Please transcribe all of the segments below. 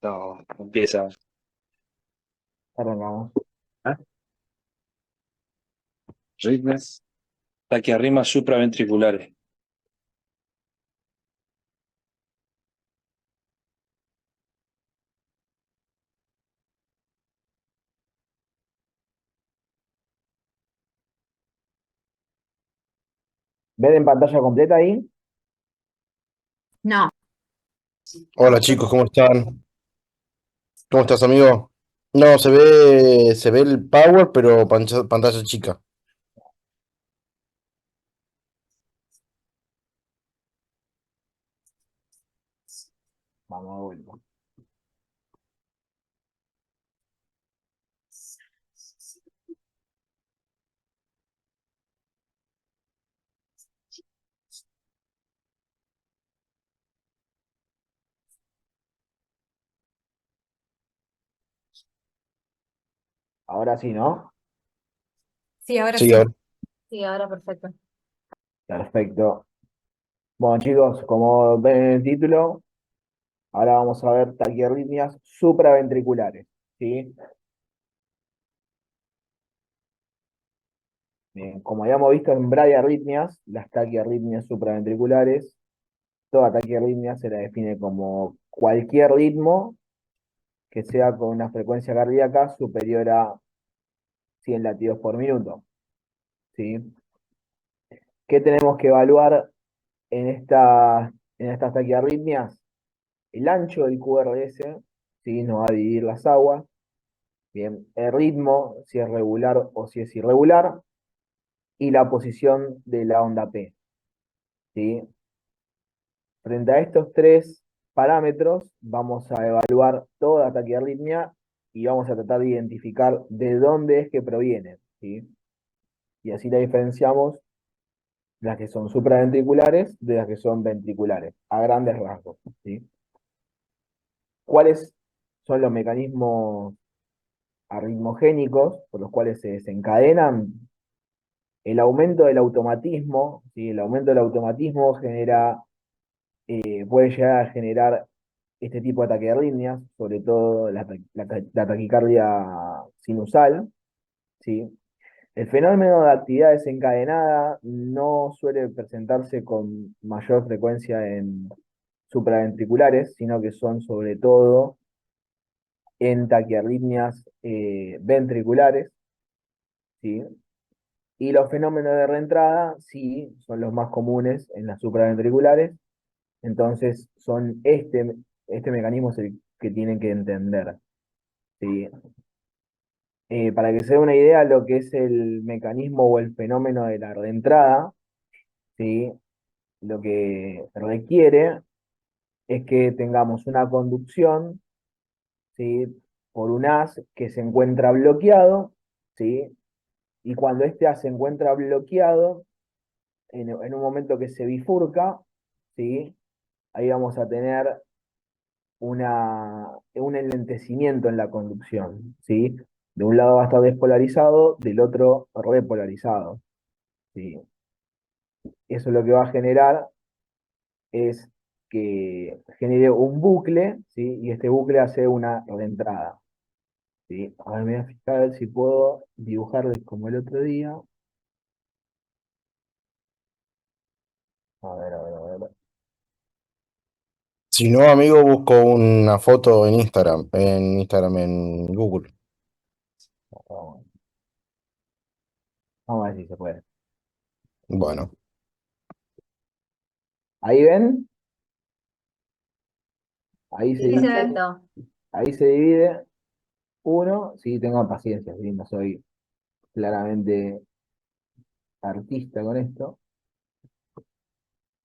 No, empieza. Arrancamos. ¿Ah? Ritmos. Taquiarritmias supraventriculares. ¿Ven en pantalla completa ahí? No, Hola chicos, ¿cómo están? ¿Cómo estás, amigo? No, se ve el power, pero pantalla chica. Vamos de vuelta. Ahora sí, ¿no? sí, ahora Sí, sí. ahora. Sí, ahora perfecto. Perfecto. Bueno, chicos, como ven en el título, ahora vamos a ver taquiarritmias supraventriculares. ¿Sí? Bien, como habíamos visto en bradiarritmias, las taquiarritmias supraventriculares, toda taquiarritmia se la define como cualquier ritmo que sea con una frecuencia cardíaca superior a 100 latidos por minuto. ¿Sí? ¿Qué tenemos que evaluar en estas taquiarritmias? El ancho del QRS, ¿sí? Nos va a dividir las aguas. Bien, el ritmo, si es regular o si es irregular, y la posición de la onda P, ¿sí? Frente a estos tres parámetros, vamos a evaluar toda taquiarritmia y vamos a tratar de identificar de dónde es que proviene, ¿sí? Y así la diferenciamos las que son supraventriculares de las que son ventriculares, a grandes rasgos, ¿sí? ¿Cuáles son los mecanismos arritmogénicos por los cuales se desencadenan? El aumento del automatismo, ¿sí? El aumento del automatismo puede llegar a generar este tipo de taquiarritmias, sobre todo la taquicardia sinusal, ¿sí? El fenómeno de actividad desencadenada no suele presentarse con mayor frecuencia en supraventriculares, sino que son sobre todo en taquiarritmias ventriculares, ¿sí? Y los fenómenos de reentrada, sí, son los más comunes en las supraventriculares, entonces son este mecanismo es el que tienen que entender, ¿sí? Para que se dé una idea lo que es el mecanismo o el fenómeno de la reentrada, ¿sí? Lo que requiere es que tengamos una conducción, ¿sí? Por un haz que se encuentra bloqueado, ¿sí? Y cuando este haz se encuentra bloqueado, en un momento que se bifurca, ¿sí? Ahí vamos a tener un enlentecimiento en la conducción, ¿sí? De un lado va a estar despolarizado, del otro repolarizado, ¿sí? Eso lo que va a generar es que genere un bucle, ¿sí? Y este bucle hace una reentrada, ¿sí? Ahora me voy a fijar a ver si puedo dibujarles como el otro día. A ver, a ver, a ver. Si no, amigo, busco una foto en Google. Vamos a ver si se puede. Bueno, Ahí ven, ahí se Sí, divide, perfecto. ahí se divide uno, sí, tengan paciencia, ¿sí? No soy claramente artista con esto.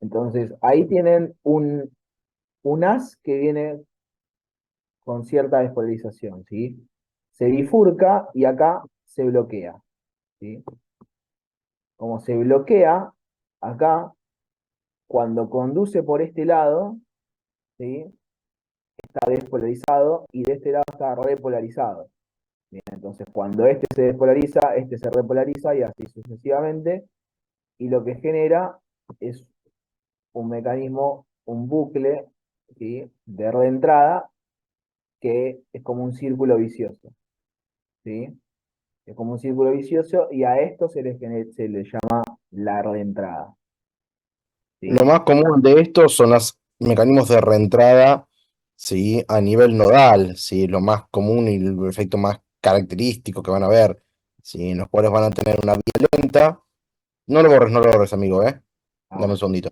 Entonces, ahí tienen un haz que viene con cierta despolarización, ¿sí? Se bifurca y acá se bloquea, ¿sí? Como se bloquea, acá, cuando conduce por este lado, ¿sí? Está despolarizado y de este lado está repolarizado. Bien, entonces, cuando este se despolariza, este se repolariza y así sucesivamente, y lo que genera es un mecanismo, un bucle, ¿sí? De reentrada que es como un círculo vicioso, ¿sí? Es como un círculo vicioso y a esto se le llama la reentrada, Lo ¿sí? más común de estos son los mecanismos de reentrada, ¿sí? A nivel nodal, ¿sí? Lo más común y el efecto más característico que van a ver, ¿sí? En los cuales van a tener una vía lenta. No lo borres, amigo, ¿eh? Ah, Dame un bueno. segundito.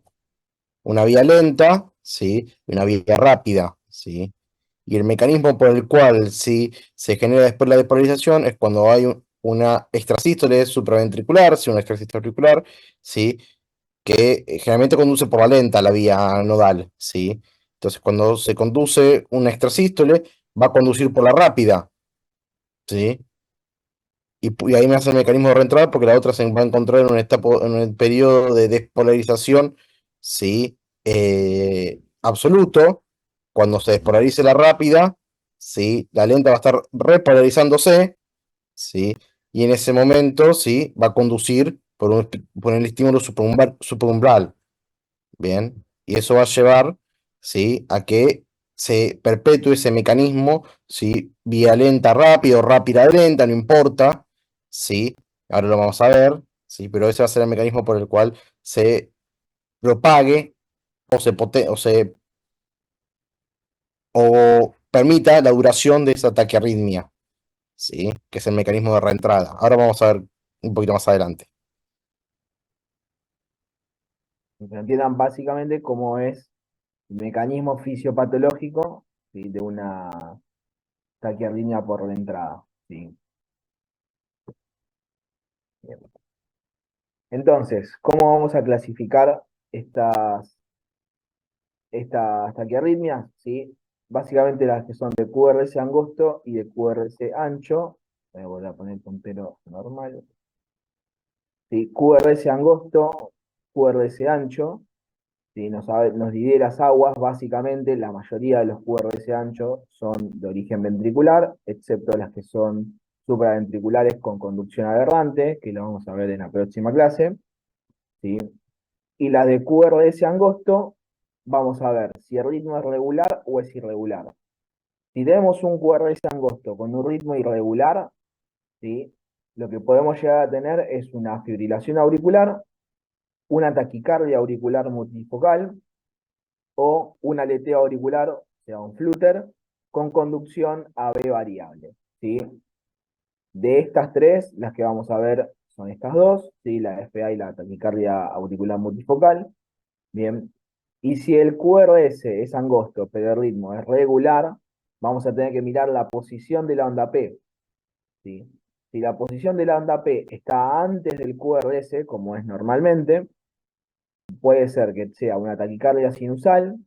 Una vía lenta, ¿sí? Y una vía rápida, ¿sí? Y el mecanismo por el cual, ¿sí? Se genera después la despolarización es cuando hay una extrasístole supraventricular, ¿sí? Una extrasístole auricular, ¿sí? Que generalmente conduce por la lenta la vía nodal, ¿sí? Entonces, cuando se conduce una extrasístole, va a conducir por la rápida, ¿sí? Y ahí me hace el mecanismo de reentrada porque la otra se va a encontrar en en un periodo de despolarización, ¿sí? Absoluto. Cuando se despolarice la rápida, ¿sí? La lenta va a estar repolarizándose, ¿sí? Y en ese momento, ¿sí? Va a conducir por el estímulo supranumbral. Bien, y eso va a llevar, ¿sí? A que se perpetúe ese mecanismo, ¿sí? Vía lenta, rápido, rápida, lenta, no importa, ¿sí? Ahora lo vamos a ver, ¿sí? Pero ese va a ser el mecanismo por el cual se propague o permita la duración de esa taquiarritmia, ¿sí? Que es el mecanismo de reentrada. Ahora vamos a ver un poquito más adelante. Que entiendan básicamente cómo es el mecanismo fisiopatológico, ¿sí? De una taquiarritmia por la entrada, ¿sí? Bien. Entonces, ¿cómo vamos a clasificar estas taquiarritmias? ¿Sí? Básicamente las que son de QRS angosto y de QRS ancho. Voy a volver a poner el puntero normal. ¿Sí? QRS angosto, QRS ancho. ¿Sí? Nos divide las aguas, básicamente la mayoría de los QRS anchos son de origen ventricular, excepto las que son supraventriculares con conducción aberrante, que lo vamos a ver en la próxima clase, ¿sí? Y las de QRS angosto, vamos a ver si el ritmo es regular o es irregular. Si tenemos un QRS angosto con un ritmo irregular, ¿sí? Lo que podemos llegar a tener es una fibrilación auricular, una taquicardia auricular multifocal, o un aleteo auricular, o sea, un flutter, con conducción AB variable, ¿sí? De estas tres, las que vamos a ver son estas dos, ¿sí? La FA y la taquicardia auricular multifocal, ¿bien? Y si el QRS es angosto, pero el ritmo es regular, vamos a tener que mirar la posición de la onda P, ¿sí? Si la posición de la onda P está antes del QRS, como es normalmente, puede ser que sea una taquicardia sinusal,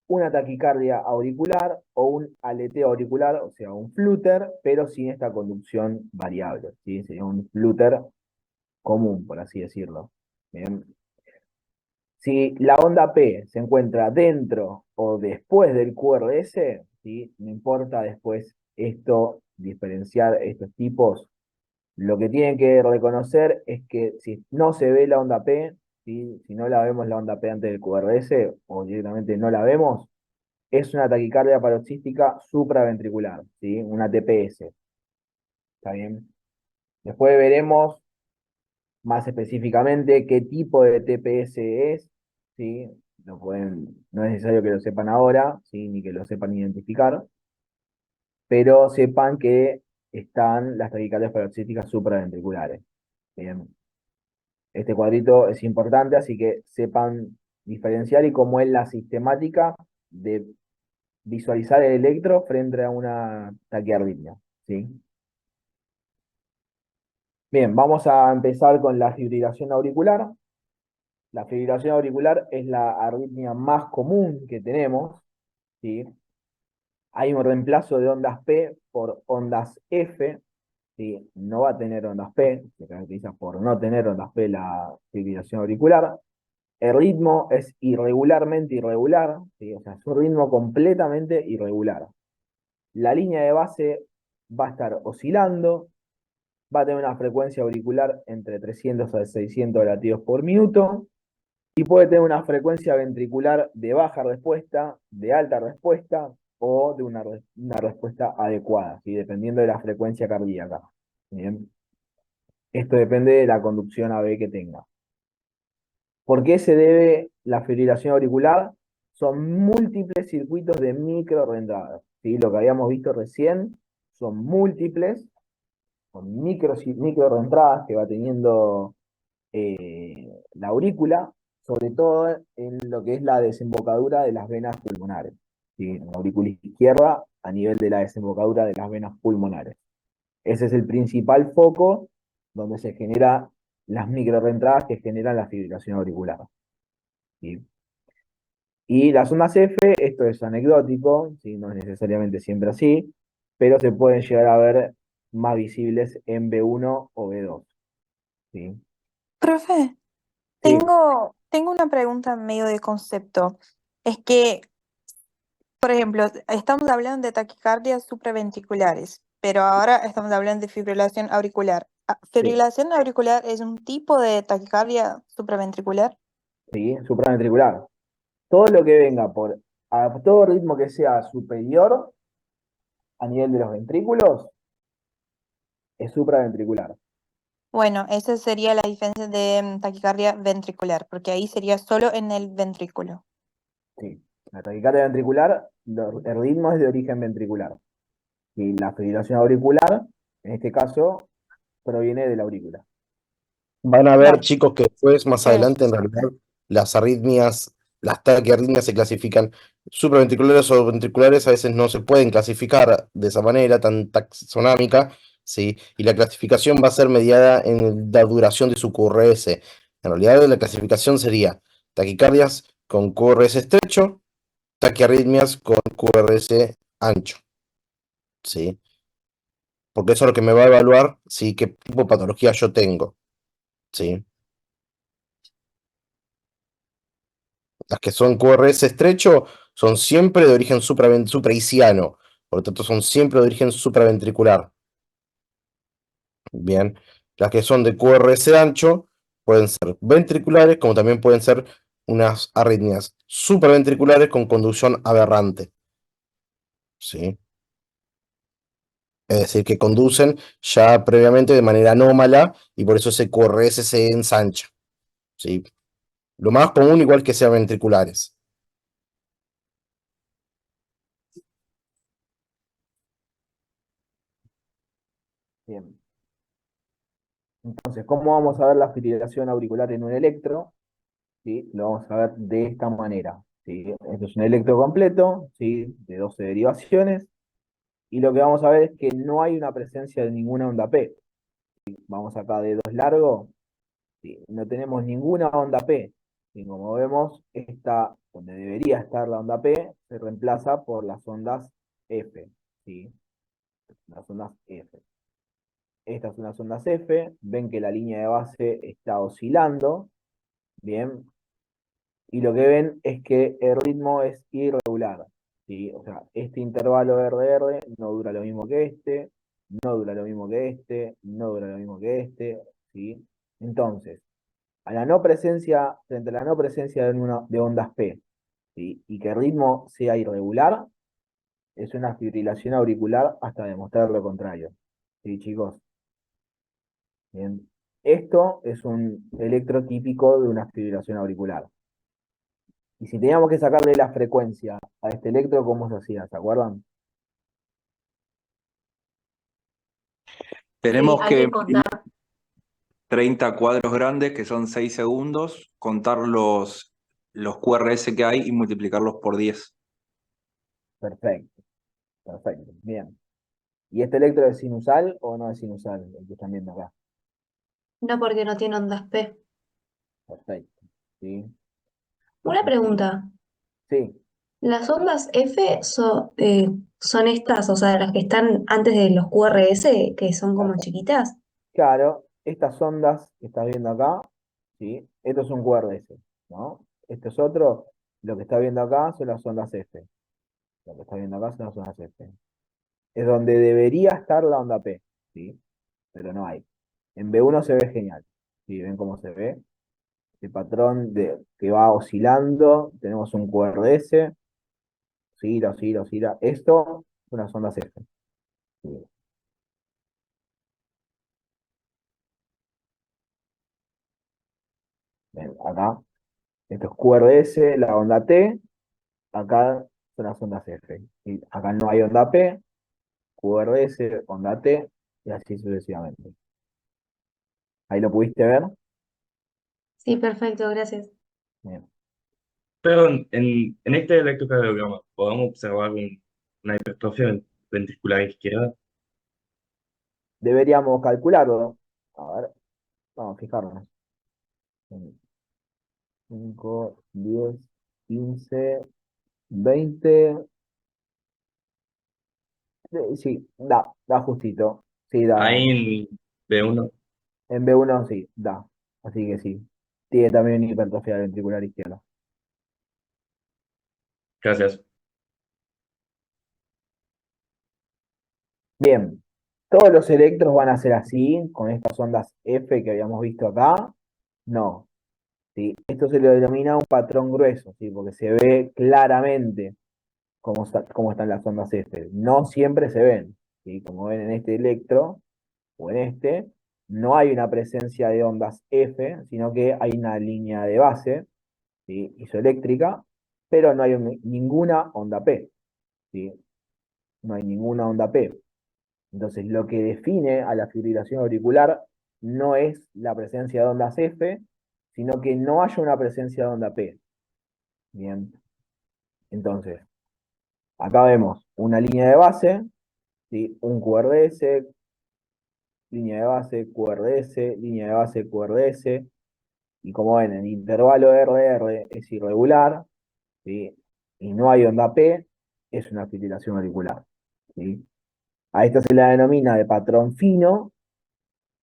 una taquicardia auricular o un aleteo auricular, o sea, un flutter, pero sin esta conducción variable, ¿sí? Sería un flutter común, por así decirlo. Bien. Si la onda P se encuentra dentro o después del QRS, ¿sí? No importa después esto, diferenciar estos tipos, lo que tienen que reconocer es que si no se ve la onda P, ¿sí? Si no la vemos la onda P antes del QRS o directamente no la vemos, es una taquicardia paroxística supraventricular, ¿sí? Una TPS. ¿Está bien? Después veremos más específicamente qué tipo de TPS es, ¿sí? No es necesario que lo sepan ahora, ¿sí? Ni que lo sepan identificar, pero sepan que están las taquicardias paroxísticas supraventriculares. Bien. Este cuadrito es importante, así que sepan diferenciar y cómo es la sistemática de visualizar el electro frente a una taquiarritmia, ¿sí? Bien, vamos a empezar con la fibrilación auricular. La fibrilación auricular es la arritmia más común que tenemos, ¿sí? Hay un reemplazo de ondas P por ondas F, ¿sí? No va a tener ondas P, se caracteriza por no tener ondas P la fibrilación auricular. El ritmo es irregularmente irregular, ¿sí? O sea, es un ritmo completamente irregular. La línea de base va a estar oscilando, va a tener una frecuencia auricular entre 300 a 600 latidos por minuto y puede tener una frecuencia ventricular de baja respuesta, de alta respuesta o de una respuesta adecuada, ¿sí? Dependiendo de la frecuencia cardíaca. Bien. Esto depende de la conducción AB que tenga. ¿Por qué se debe la fibrilación auricular? Son múltiples circuitos de micro reentradas, ¿sí? Lo que habíamos visto recién son múltiples, con micro reentradas que va teniendo la aurícula, sobre todo en lo que es la desembocadura de las venas pulmonares, ¿sí? En la aurícula izquierda a nivel de la desembocadura de las venas pulmonares. Ese es el principal foco donde se generan las microrreentradas que generan la fibrilación auricular, ¿sí? Y las ondas F, esto es anecdótico, ¿sí? No es necesariamente siempre así, pero se pueden llegar a ver más visibles en B1 o B2, ¿sí? Profe, Sí, tengo una pregunta medio de concepto. Es que, por ejemplo, estamos hablando de taquicardias supraventriculares, pero ahora estamos hablando de fibrilación auricular. sí, ¿Fibrilación auricular es un tipo de taquicardia supraventricular? sí, supraventricular. Todo lo que venga a todo ritmo que sea superior a nivel de los ventrículos es supraventricular. Bueno, esa sería la diferencia de taquicardia ventricular, porque ahí sería solo en el ventrículo. Sí. La taquicardia ventricular, el ritmo es de origen ventricular. Y la fibrilación auricular, en este caso, proviene de la aurícula. Van a ver, Dale. chicos, que después, más Eh, adelante, en realidad, las arritmias, las taquiarritmias se clasifican supraventriculares o ventriculares, a veces no se pueden clasificar de esa manera tan taxonómica, ¿sí? Y la clasificación va a ser mediada en la duración de su QRS. En realidad, la clasificación sería taquicardias con QRS estrecho, taquiarritmias con QRS ancho, ¿sí? Porque eso es lo que me va a evaluar, ¿sí? Qué tipo de patología yo tengo, ¿sí? Las que son QRS estrecho son siempre de origen supraisiano, por lo tanto son siempre de origen supraventricular. Bien, las que son de QRS ancho pueden ser ventriculares, como también pueden ser unas arritmias supraventriculares con conducción aberrante. ¿Sí? Es decir, que conducen ya previamente de manera anómala y por eso ese QRS se ensancha. ¿Sí? Lo más común igual que sean ventriculares. Bien. Entonces, ¿cómo vamos a ver la fibrilación auricular en un electro? ¿Sí? Lo vamos a ver de esta manera, ¿sí? Esto es un electro completo, ¿sí? De 12 derivaciones. Y lo que vamos a ver es que no hay una presencia de ninguna onda P. Vamos acá de 2 largo, ¿sí? No tenemos ninguna onda P. Y como vemos, está donde debería estar la onda P, se reemplaza por las ondas F, ¿sí? Las ondas F. Estas son las ondas F, ven que la línea de base está oscilando, bien, y lo que ven es que el ritmo es irregular, ¿sí? O sea, este intervalo RR no dura lo mismo que este, no dura lo mismo que este, no dura lo mismo que este, ¿sí? Entonces, frente a la no presencia de ondas P, ¿sí? Y que el ritmo sea irregular, es una fibrilación auricular hasta demostrar lo contrario, ¿sí, chicos? Bien. Esto es un electro típico de una fibrilación auricular. Y si teníamos que sacarle la frecuencia a este electro, ¿cómo se hacía? ¿Se acuerdan? Sí, Tenemos hay que que contar. 30 cuadros grandes, que son 6 segundos, contar los QRS que hay y multiplicarlos por 10. Perfecto, perfecto. Bien. ¿Y este electro es sinusal o no es sinusal? El que están viendo acá. No porque no tiene ondas P. Perfecto. ¿Sí? Una pregunta. Sí, ¿Las ondas F son estas, o sea, las que están antes de los QRS, que son como chiquitas? claro, estas ondas que estás viendo acá, ¿sí? Esto es un QRS, ¿no? Esto es otro, lo que está viendo acá son las ondas F. Lo que está viendo acá son las ondas F. Es donde debería estar la onda P, ¿sí? Pero no hay. En B1 se ve genial, ¿sí? ¿Ven cómo se ve? El patrón que va oscilando, tenemos un QRS, oscila, oscila, oscila. Esto son las ondas F. ¿Sí? Ven, acá, esto es QRS, la onda T, acá son las ondas F. ¿Sí? Acá no hay onda P, QRS, onda T, y así sucesivamente. ¿Ahí lo pudiste ver? Sí, perfecto, gracias. Bien. Pero en este electrocardiograma podemos observar una hipertrofia ventricular izquierda. Deberíamos calcularlo. A ver, vamos a fijarnos. 5, 10, 15, 20. Sí, da justito. Sí, da. Ahí en B1, En B1 sí, da. Así que sí. Tiene también hipertrofia ventricular izquierda. gracias. Bien. ¿Todos los electros van a ser así, con estas ondas F que habíamos visto acá? No. ¿Sí? Esto se le denomina un patrón grueso, ¿sí? Porque se ve claramente cómo están las ondas F. No siempre se ven. ¿Sí? Como ven en este electro, o en este, no hay una presencia de ondas F, sino que hay una línea de base, ¿sí? Isoeléctrica, pero no hay ninguna onda P, ¿sí? No hay ninguna onda P. Entonces, lo que define a la fibrilación auricular no es la presencia de ondas F, sino que no haya una presencia de onda P. Bien. Entonces, acá vemos una línea de base, ¿sí? Un QRS, línea de base, QRS, línea de base, QRS, y como ven, el intervalo RR es irregular, ¿sí? Y no hay onda P, es una fibrilación auricular, ¿sí? A esta se la denomina de patrón fino,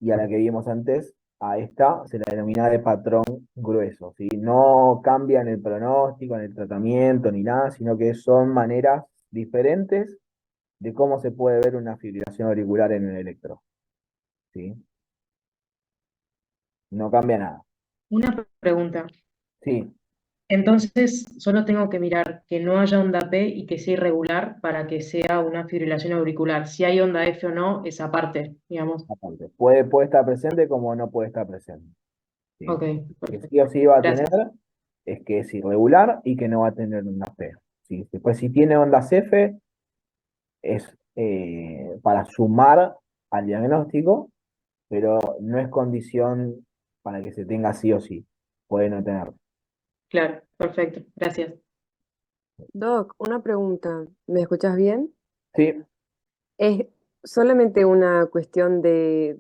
y a la que vimos antes, a esta se la denomina de patrón grueso, ¿sí? No cambia en el pronóstico, en el tratamiento, ni nada, sino que son maneras diferentes de cómo se puede ver una fibrilación auricular en el electro, ¿sí? No cambia nada. Una pregunta. Sí, Entonces, solo tengo que mirar que no haya onda P y que sea irregular para que sea una fibrilación auricular. Si hay onda F o no, es aparte, digamos. aparte. Puede estar presente como no puede estar presente, ¿sí? Ok, Que perfecto. sí o sí va a tener Gracias. es que es irregular y que no va a tener ondas P, ¿sí? Después, si tiene ondas F, es para sumar al diagnóstico, pero no es condición para que se tenga sí o sí. Puede no tener. Claro, perfecto. Gracias. Doc, una pregunta. ¿Me escuchas bien? Sí, Es solamente una cuestión de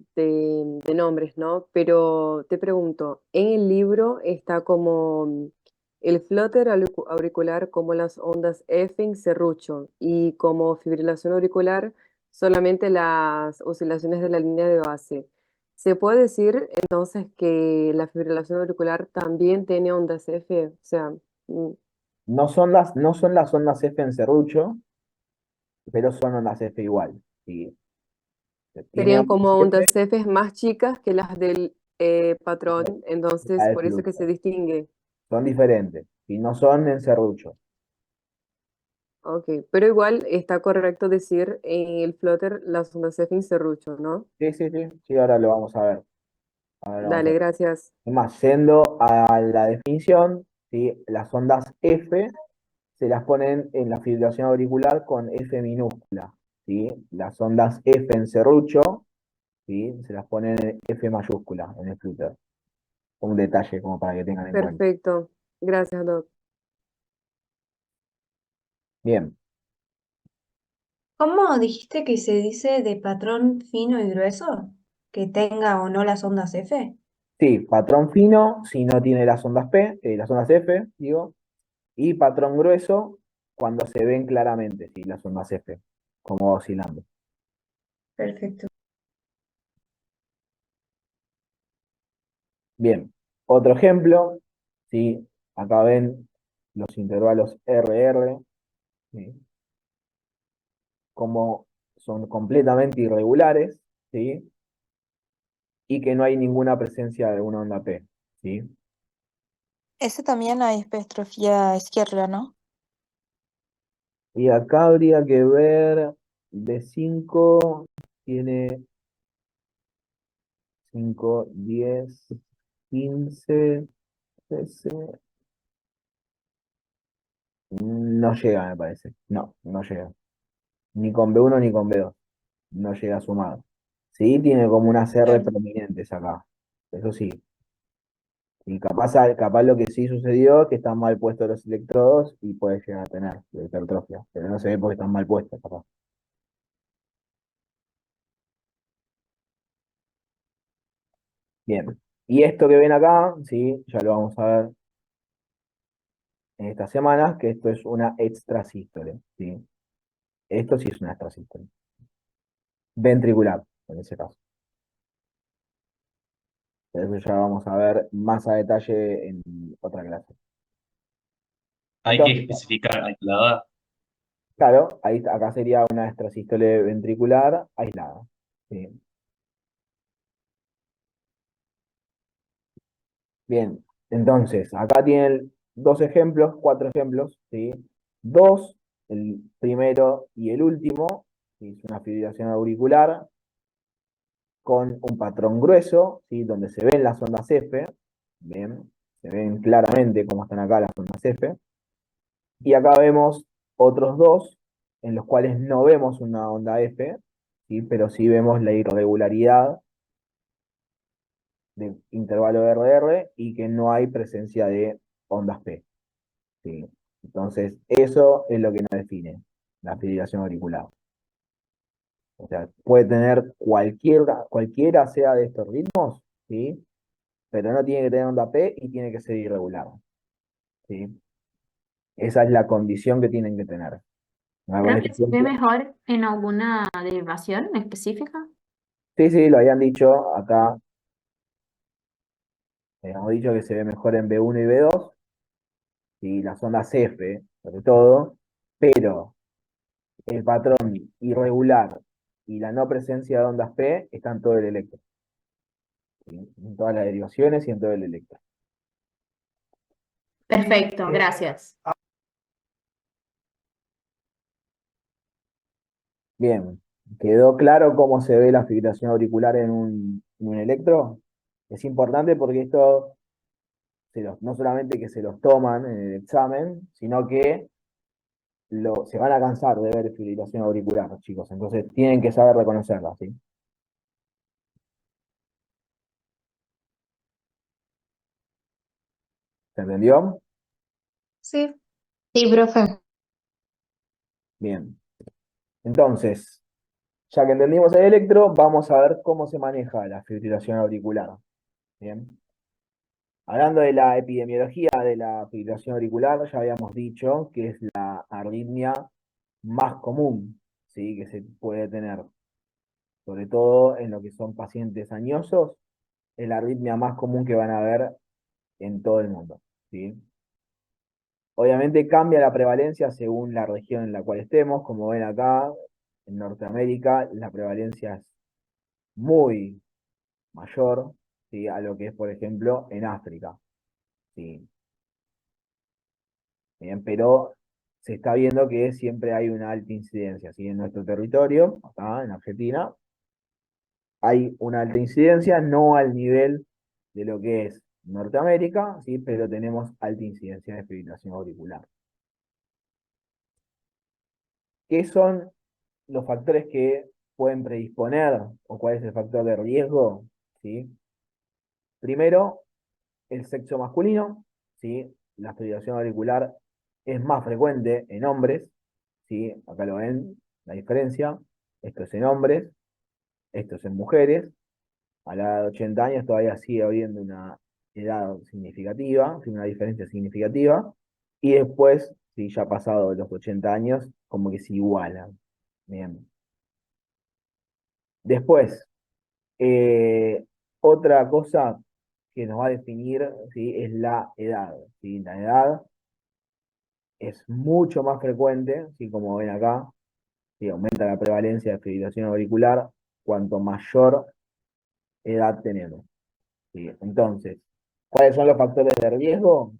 nombres, ¿no? Pero te pregunto, en el libro está como el flúter auricular como las ondas F en serrucho y como fibrilación auricular solamente las oscilaciones de la línea de base. ¿Se puede decir entonces que la fibrilación auricular también tiene ondas F? O sea, mm, no son las ondas F en serrucho, pero son ondas F igual, ¿sí? Tiene serían ondas como F, ondas F más chicas que las del patrón, la entonces del por eso que flujo. se distingue. Son diferentes, y no son en serrucho. Ok, pero igual está correcto decir en el flutter las ondas F en serrucho, ¿no? Sí, sí, sí, sí, ahora lo vamos a ver. Ahora lo vamos a Dale, ver. gracias. Es más, yendo a la definición, ¿sí? Las ondas F se las ponen en la fibrilación auricular con F minúscula, ¿sí? Las ondas F en serrucho, ¿sí? Se las ponen en F mayúscula en el flutter. Un detalle como para que tengan en cuenta. Perfecto. Gracias, Doc. Bien, ¿Cómo dijiste que se dice de patrón fino y grueso? ¿Que tenga o no las ondas F? sí, patrón fino si no tiene las ondas P, las ondas F, digo, y patrón grueso cuando se ven claramente, ¿sí? Las ondas F, como va oscilando. Perfecto. Bien, otro ejemplo, ¿sí? Acá ven los intervalos RR, ¿sí? Como son completamente irregulares, ¿sí? Y que no hay ninguna presencia de una onda P, ¿sí? Ese también hay hipertrofia izquierda, ¿no? Y acá habría que ver de 5, tiene 5, 10, 15, 13. No llega, me parece. No, no llega. Ni con B1 ni con B2. No llega sumado. Sí, tiene como unas R Claro. prominentes acá. Eso sí. Y capaz lo que sí sucedió es que están mal puestos los electrodos y puede llegar a tener hipertrofia. Pero no se ve porque están mal puestos, capaz. Bien. Y esto que ven acá, sí, ya lo vamos a ver en esta semana, que esto es una extrasístole, ¿sí? Esto sí es una extrasístole. Ventricular, en ese caso. Pero eso ya vamos a ver más a detalle en otra clase. Hay que Entonces, especificar aislada. claro, acá sería una extrasístole ventricular aislada. ¿Sí? Bien, entonces, acá tienen dos ejemplos, cuatro ejemplos, ¿sí? Dos, el primero y el último, ¿sí? Es una fibrilación auricular con un patrón grueso, ¿sí? Donde se ven las ondas F, bien, se ven claramente cómo están acá las ondas F, y acá vemos otros dos en los cuales no vemos una onda F, ¿sí? Pero sí vemos la irregularidad del intervalo de RR y que no hay presencia de ondas P. ¿Sí? Entonces, eso es lo que nos define la fibrilación auricular. O sea, puede tener cualquiera sea de estos ritmos, ¿sí? Pero no tiene que tener onda P y tiene que ser irregular. ¿Sí? Esa es la condición que tienen que tener. ¿No? Con este Profe, ¿se ve ejemplo. mejor en alguna derivación específica? Sí, sí, lo habían dicho acá. Hemos dicho que se ve mejor en B1 y B2, y las ondas F, sobre todo, pero el patrón irregular y la no presencia de ondas P están en todo el electro. ¿Sí? En todas las derivaciones y en todo el electro. Perfecto, gracias. Bien, ¿quedó claro cómo se ve la fibrilación auricular en un electro? Es importante porque esto no solamente que se los toman en el examen, sino que se van a cansar de ver fibrilación auricular, chicos. Entonces tienen que saber reconocerla, ¿sí? ¿Se entendió? Sí. Sí, profe. Bien. Entonces, ya que entendimos el electro, vamos a ver cómo se maneja la fibrilación auricular. Bien. Hablando de la epidemiología de la fibrilación auricular, ya habíamos dicho que es la arritmia más común, ¿sí? Que se puede tener, sobre todo en lo que son pacientes añosos, es la arritmia más común que van a ver en todo el mundo, ¿sí? Obviamente cambia la prevalencia según la región en la cual estemos. Como ven acá, en Norteamérica la prevalencia es muy mayor, ¿sí? A lo que es, por ejemplo, en África. ¿Sí? Bien, pero se está viendo que siempre hay una alta incidencia. ¿Sí? En nuestro territorio, acá en Argentina, hay una alta incidencia, no al nivel de lo que es Norteamérica, ¿sí? Pero tenemos alta incidencia de fibrilación auricular. ¿Qué son los factores que pueden predisponer o cuál es el factor de riesgo? ¿Sí? Primero, el sexo masculino, ¿sí? La fibrilación auricular es más frecuente en hombres, ¿sí? Acá lo ven, la diferencia. Esto es en hombres, esto es en mujeres. A la edad de 80 años todavía sigue habiendo una edad significativa, ¿sí? Una diferencia significativa. Y después, si ya pasado los 80 años, como que se igualan. Bien. Después, eh, otra cosa que nos va a definir, ¿sí? Es la edad, ¿sí? La edad es mucho más frecuente, ¿sí? Como ven acá, ¿sí? Aumenta la prevalencia de fibrilación auricular cuanto mayor edad tenemos, ¿sí? Entonces, ¿cuáles son los factores de riesgo?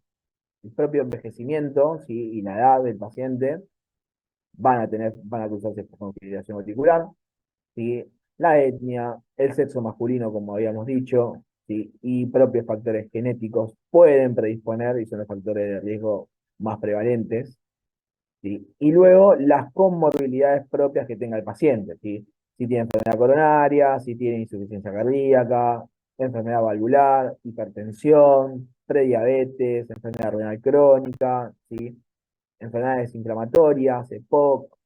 El propio envejecimiento, ¿sí? Y la edad del paciente, van a cruzarse con fibrilación auricular, ¿sí? La etnia, el sexo masculino, como habíamos dicho, ¿sí? Y propios factores genéticos pueden predisponer y son los factores de riesgo más prevalentes, ¿sí? Y luego las comorbilidades propias que tenga el paciente, ¿sí? Si tiene enfermedad coronaria, si tiene insuficiencia cardíaca, enfermedad valvular, hipertensión, prediabetes, enfermedad renal crónica, ¿sí? Enfermedades inflamatorias, EPOC,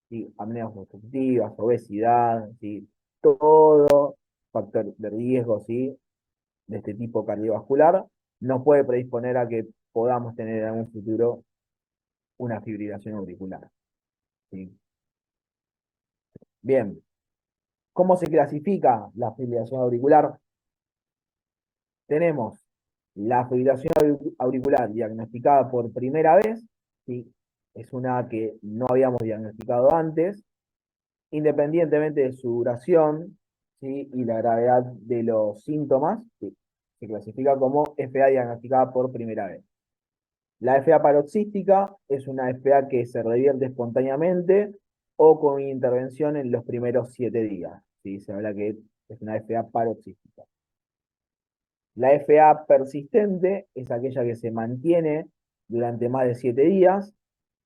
¿sí? Apneas obstructivas, obesidad, ¿sí? Todo factor de riesgo, ¿sí? De este tipo cardiovascular nos puede predisponer a que podamos tener en algún futuro una fibrilación auricular, ¿sí? Bien, ¿cómo se clasifica la fibrilación auricular? Tenemos la fibrilación auricular diagnosticada por primera vez, ¿sí? Es una que no habíamos diagnosticado antes, independientemente de su duración, ¿sí? Y la gravedad de los síntomas, ¿sí? Se clasifica como FA diagnosticada por primera vez. La FA paroxística es una FA que se revierte espontáneamente o con intervención en los primeros 7 días, ¿sí? Se habla que es una FA paroxística. La FA persistente es aquella que se mantiene durante más de 7 días,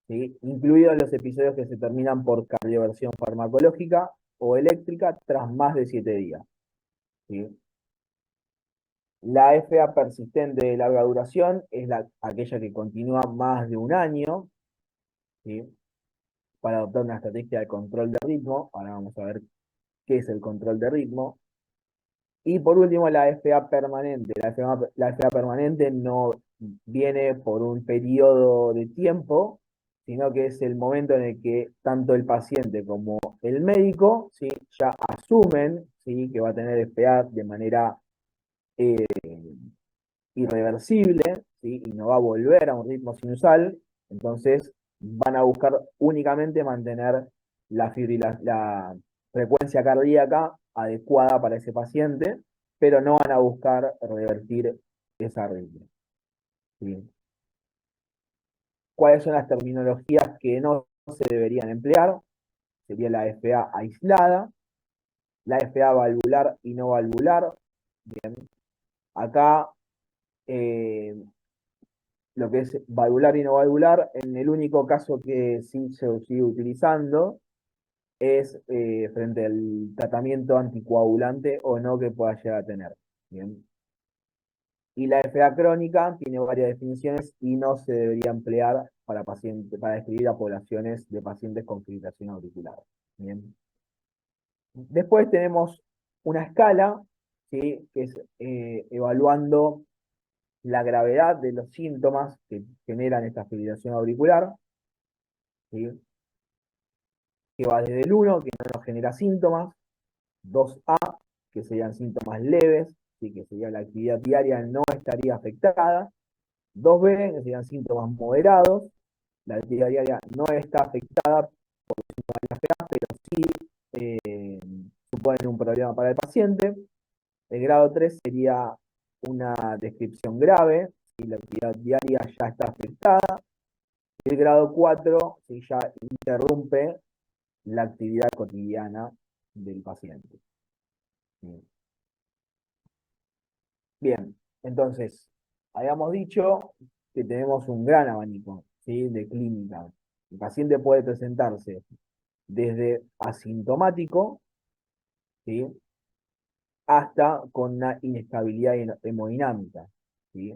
¿sí? Incluidos los episodios que se terminan por cardioversión farmacológica o eléctrica tras más de 7 días, ¿sí? La FA persistente de larga duración es aquella que continúa más de un año, ¿sí? Para adoptar una estrategia de control de ritmo. Ahora vamos a ver qué es el control de ritmo. Y por último, la FA permanente. La FA permanente no viene por un periodo de tiempo, sino que es el momento en el que tanto el paciente como el médico, ¿sí? Ya asumen, ¿sí? Que va a tener FA de manera irreversible, ¿sí? Y no va a volver a un ritmo sinusal. Entonces van a buscar únicamente mantener la frecuencia cardíaca adecuada para ese paciente, pero no van a buscar revertir esa arritmia, ¿sí? ¿Cuáles son las terminologías que no se deberían emplear? Sería la FA aislada, la FA valvular y no valvular. Bien. Acá lo que es valvular y no valvular, en el único caso que sí se sigue utilizando es frente al tratamiento anticoagulante o no que pueda llegar a tener. Bien. Y la FA crónica tiene varias definiciones y no se debería emplear para describir a poblaciones de pacientes con fibrilación auricular. Bien. Después tenemos una escala, ¿sí? Que es evaluando la gravedad de los síntomas que generan esta fibrilación auricular, ¿sí? Que va desde el 1, que no nos genera síntomas, 2A, que serían síntomas leves, ¿sí? Que sería la actividad diaria no estaría afectada, 2B, que serían síntomas moderados, la actividad diaria no está afectada por los síntomas de la FA, pero sí suponen un problema para el paciente. El grado 3 sería una descripción grave, si la actividad diaria ya está afectada. El grado 4, si ya interrumpe la actividad cotidiana del paciente. Bien, entonces, habíamos dicho que tenemos un gran abanico, ¿sí? De clínica. El paciente puede presentarse desde asintomático, ¿sí? Hasta con una inestabilidad hemodinámica, ¿sí?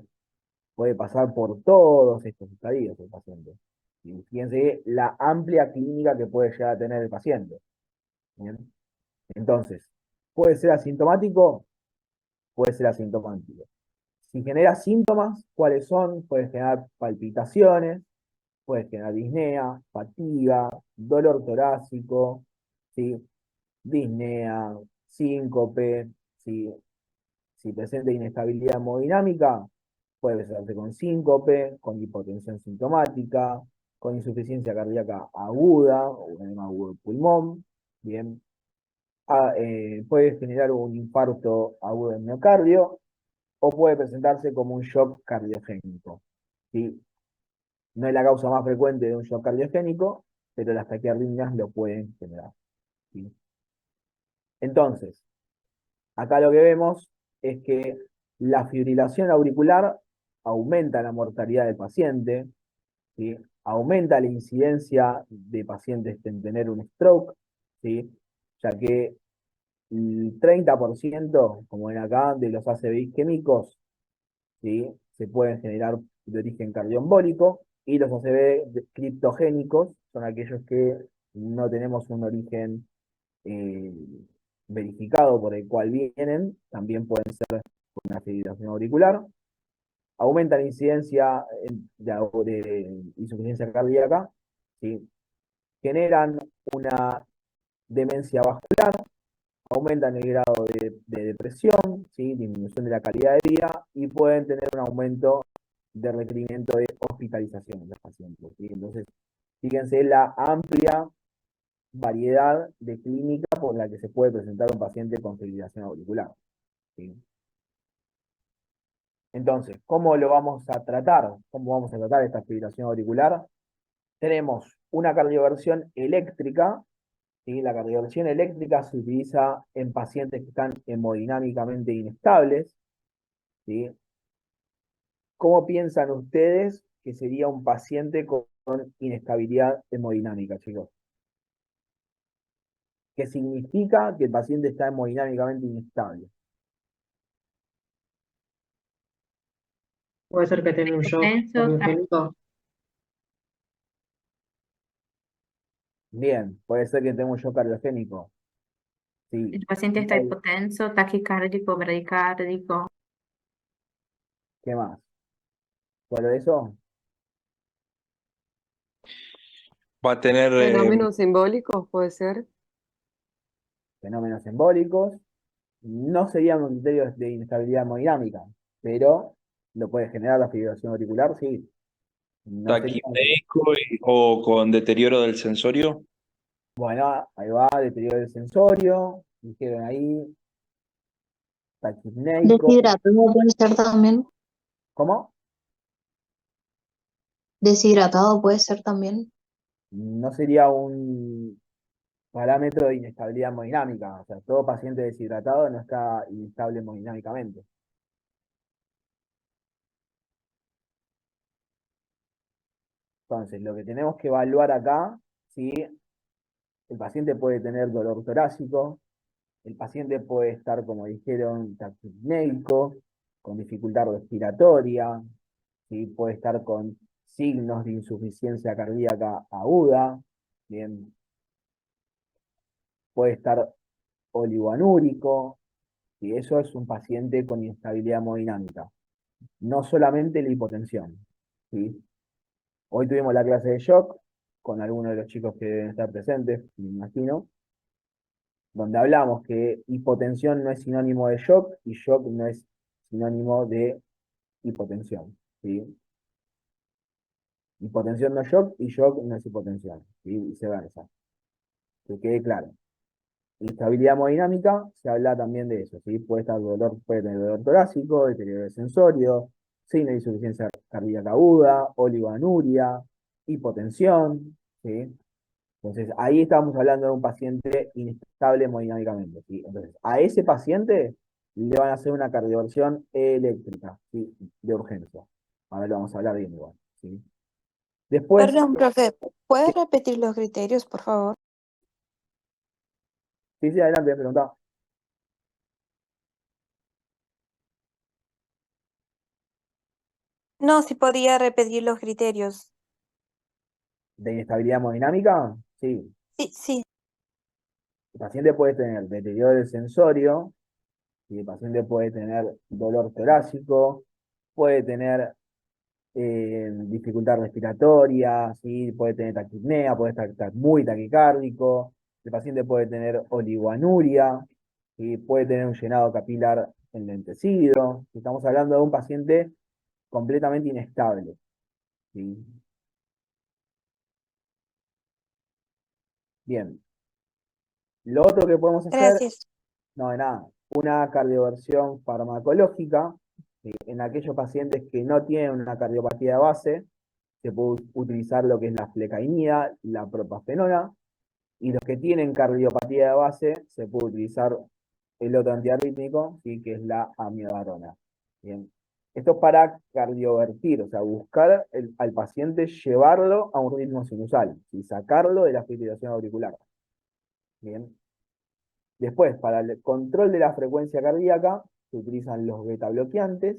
Puede pasar por todos estos estadios el paciente. ¿Sí? Fíjense la amplia clínica que puede llegar a tener el paciente. ¿Bien? Entonces, ¿puede ser asintomático? Puede ser asintomático. Si genera síntomas, ¿cuáles son? Puede generar palpitaciones, puede generar disnea, fatiga, dolor torácico, ¿sí? Disnea, síncope, ¿sí? Si presenta inestabilidad hemodinámica, puede presentarse con síncope, con hipotensión sintomática, con insuficiencia cardíaca aguda o un edema agudo del pulmón, bien. Puede generar un infarto agudo del miocardio o puede presentarse como un shock cardiogénico, ¿sí? No es la causa más frecuente de un shock cardiogénico, pero las taquiarritmias lo pueden generar, ¿sí? Entonces, acá lo que vemos es que la fibrilación auricular aumenta la mortalidad del paciente, ¿sí? Aumenta la incidencia de pacientes en tener un stroke, ¿sí? Ya que el 30%, como ven acá, de los ACV isquémicos, ¿sí? Se pueden generar de origen cardioembólico, y los ACV criptogénicos son aquellos que no tenemos un origen eh, verificado por el cual vienen, también pueden ser una fibrilación auricular. Aumenta la incidencia de insuficiencia cardíaca, ¿sí? Generan una demencia vascular, aumentan el grado de depresión, ¿sí? Disminución de la calidad de vida, y pueden tener un aumento de requerimiento de hospitalización en los pacientes, ¿sí? Entonces, fíjense la amplia variedad de clínica por la que se puede presentar un paciente con fibrilación auricular, ¿sí? Entonces, ¿cómo lo vamos a tratar? ¿Cómo vamos a tratar esta fibrilación auricular? Tenemos una cardioversión eléctrica, ¿sí? La cardioversión eléctrica se utiliza en pacientes que están hemodinámicamente inestables, ¿sí? ¿Cómo piensan ustedes que sería un paciente con inestabilidad hemodinámica, chicos? ¿Qué significa que el paciente está hemodinámicamente inestable? Puede ser que tenga un shock Hipotenso, cardiogénico. Bien, puede ser que tenga un shock cardiogénico. Sí. el paciente está hipotenso, taquicárdico, bradicárdico. ¿Qué más? ¿Solo eso? Va a tener Fenómenos simbólicos, puede ser. Fenómenos embólicos. No serían un criterio de inestabilidad hemodinámica, pero lo puede generar la fibrilación auricular, sí. No sería, taquipneico o con deterioro del sensorio. bueno, ahí va, deterioro del sensorio, dijeron ahí, taquipneico. Deshidratado puede ser también. ¿Cómo? Deshidratado puede ser también. No sería un parámetro de inestabilidad hemodinámica. O sea, todo paciente deshidratado no está inestable hemodinámicamente. Entonces, lo que tenemos que evaluar acá, ¿sí? El paciente puede tener dolor torácico, el paciente puede estar, como dijeron, taquipneico, con dificultad respiratoria, ¿sí? Puede estar con signos de insuficiencia cardíaca aguda, bien, puede estar oligoanúrico, y eso es un paciente con inestabilidad hemodinámica. No solamente la hipotensión, ¿sí? Hoy tuvimos la clase de shock con algunos de los chicos que deben estar presentes, me imagino, donde hablamos que hipotensión no es sinónimo de shock y shock no es sinónimo de hipotensión, ¿sí? Hipotensión no es shock y shock no es hipotensión, ¿sí? Viceversa. Que quede claro. Estabilidad hemodinámica, se habla también de eso, ¿sí? Puede tener dolor torácico, deterioro del sensorio, signo de insuficiencia cardíaca aguda, oligoanuria, hipotensión, ¿sí? Entonces, ahí estamos hablando de un paciente inestable hemodinámicamente, ¿sí? Entonces, a ese paciente le van a hacer una cardioversión eléctrica, ¿sí? De urgencia. Ahora lo vamos a hablar bien igual, ¿sí? Después, Perdón, profe, ¿puedes repetir los criterios, por favor? sí, sí, adelante, preguntá. No, si podía repetir los criterios. ¿De inestabilidad hemodinámica? Sí. Sí, sí. El paciente puede tener deterioro del sensorio, ¿sí? El paciente puede tener dolor torácico, puede tener dificultad respiratoria, ¿sí? Puede tener taquipnea, puede estar muy taquicárdico, el paciente puede tener oligoanuria, ¿sí? Puede tener un llenado capilar enlentecido. Estamos hablando de un paciente completamente inestable, ¿sí? Bien. Lo otro que podemos hacer, Gracias. no de nada, una cardioversión farmacológica, ¿sí? En aquellos pacientes que no tienen una cardiopatía de base, se puede utilizar lo que es la flecainida, la propafenona, y los que tienen cardiopatía de base, se puede utilizar el otro antiarrítmico, ¿sí? Que es la amiodarona. Bien. Esto es para cardiovertir, o sea, buscar al paciente, llevarlo a un ritmo sinusal y sacarlo de la fibrilación auricular. Bien. Después, para el control de la frecuencia cardíaca, se utilizan los beta bloqueantes,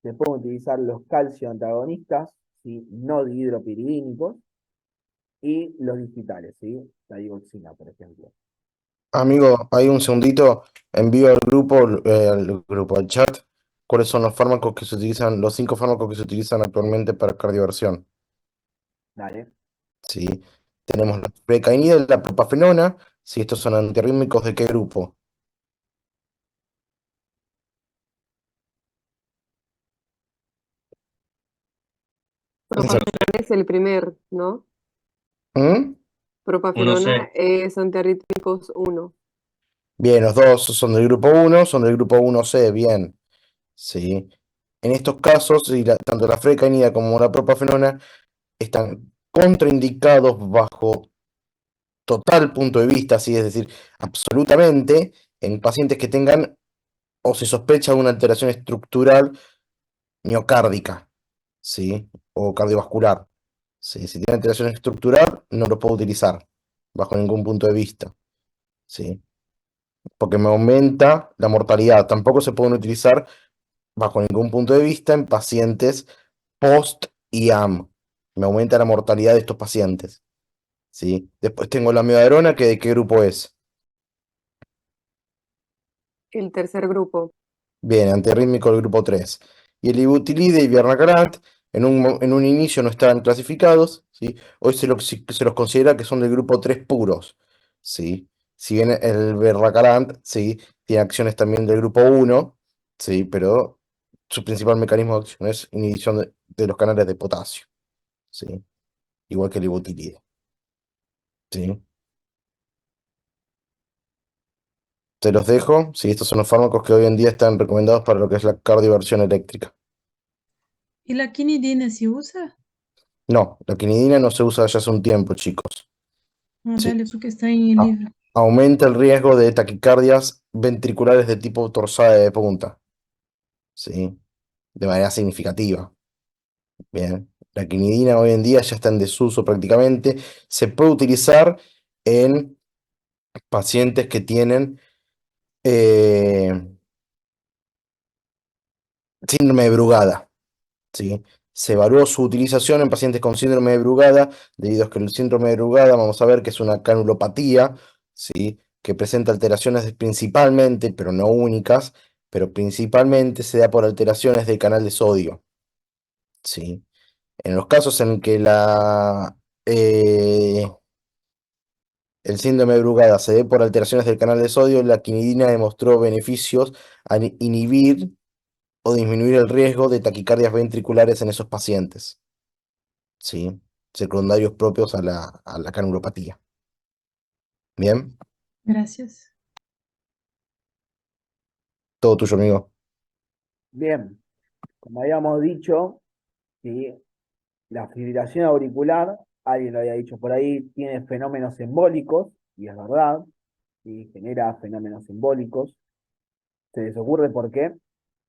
se pueden utilizar los calcio antagonistas, ¿sí? No dihidropiridínicos, y los digitales, ¿sí? La digoxina, por ejemplo. Amigo, hay un segundito, envío al chat, cuáles son los fármacos que se utilizan, los 5 fármacos que se utilizan actualmente para cardioversión. Dale. Sí, tenemos la precainida y la propafenona. Sí, estos son antiarrítmicos ¿de qué grupo? Propafenona es el primer, ¿no? ¿Mm? Propafenona 1C. es antiarrítmicos 1. Bien, los dos son del grupo 1, son del grupo 1C, bien. Sí. En estos casos, sí, tanto la frecainida como la propafenona están contraindicados bajo total punto de vista, sí, es decir, absolutamente, en pacientes que tengan o se sospecha de una alteración estructural miocárdica, ¿sí? O cardiovascular. ¿Sí? Si tiene alteración estructural, no lo puedo utilizar bajo ningún punto de vista, ¿sí? Porque me aumenta la mortalidad. Tampoco se pueden utilizar bajo ningún punto de vista en pacientes post-IAM. Me aumenta la mortalidad de estos pacientes, ¿sí? Después tengo la amiodarona, que ¿de qué grupo es? El tercer grupo. Bien, antirrítmico del grupo 3. Y el ibutilide y Biernacarant en un inicio no estaban clasificados, ¿sí? Hoy se los considera que son del grupo 3 puros, ¿sí? Si bien el Biernacarant, ¿sí? Tiene acciones también del grupo 1, ¿sí? Pero su principal mecanismo de acción es inhibición de los canales de potasio, ¿sí? Igual que el ibutilide, ¿sí? Te los dejo, ¿sí? Estos son los fármacos que hoy en día están recomendados para lo que es la cardioversión eléctrica. ¿Y la quinidina se usa? No, la quinidina no se usa ya hace un tiempo, chicos. Ah, Sí. dale, porque está en el A- libro. Aumenta el riesgo de taquicardias ventriculares de tipo torsada de punta, ¿sí? De manera significativa. Bien. La quinidina hoy en día ya está en desuso prácticamente. Se puede utilizar en pacientes que tienen eh, síndrome de Brugada, ¿sí? Se evaluó su utilización en pacientes con síndrome de Brugada, debido a que el síndrome de Brugada, vamos a ver que es una canulopatía, ¿sí? Que presenta alteraciones principalmente, pero no únicas, pero principalmente se da por alteraciones del canal de sodio, ¿sí? En los casos en que el síndrome de Brugada se dé por alteraciones del canal de sodio, la quinidina demostró beneficios al inhibir o disminuir el riesgo de taquicardias ventriculares en esos pacientes, ¿sí? Secundarios propios a la canulopatía. Bien, Gracias. todo tuyo, amigo. Bien, como habíamos dicho, ¿sí? La fibrilación auricular, alguien lo había dicho por ahí, tiene fenómenos embólicos, y es verdad, ¿sí? Genera fenómenos embólicos. ¿Se les ocurre por qué?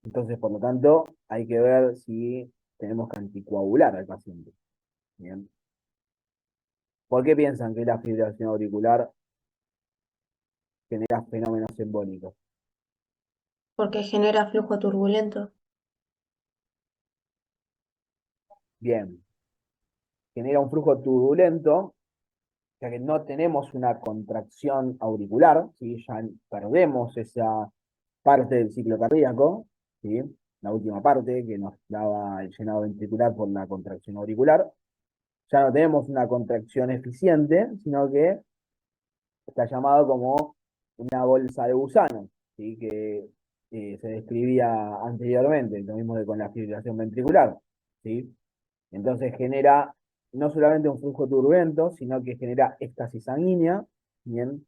Entonces, por lo tanto, hay que ver si tenemos que anticoagular al paciente. Bien. ¿Por qué piensan que la fibrilación auricular genera fenómenos embólicos? Porque genera flujo turbulento. Bien, genera un flujo turbulento, ya que no tenemos una contracción auricular, ¿sí? Ya perdemos esa parte del ciclo cardíaco, ¿sí? La última parte que nos daba el llenado ventricular por la contracción auricular. Ya no tenemos una contracción eficiente, sino que está llamado como una bolsa de gusano, ¿sí? Que se describía anteriormente, lo mismo que con la fibrilación ventricular, ¿sí? Entonces genera no solamente un flujo turbulento, sino que genera éstasis sanguínea, ¿bien?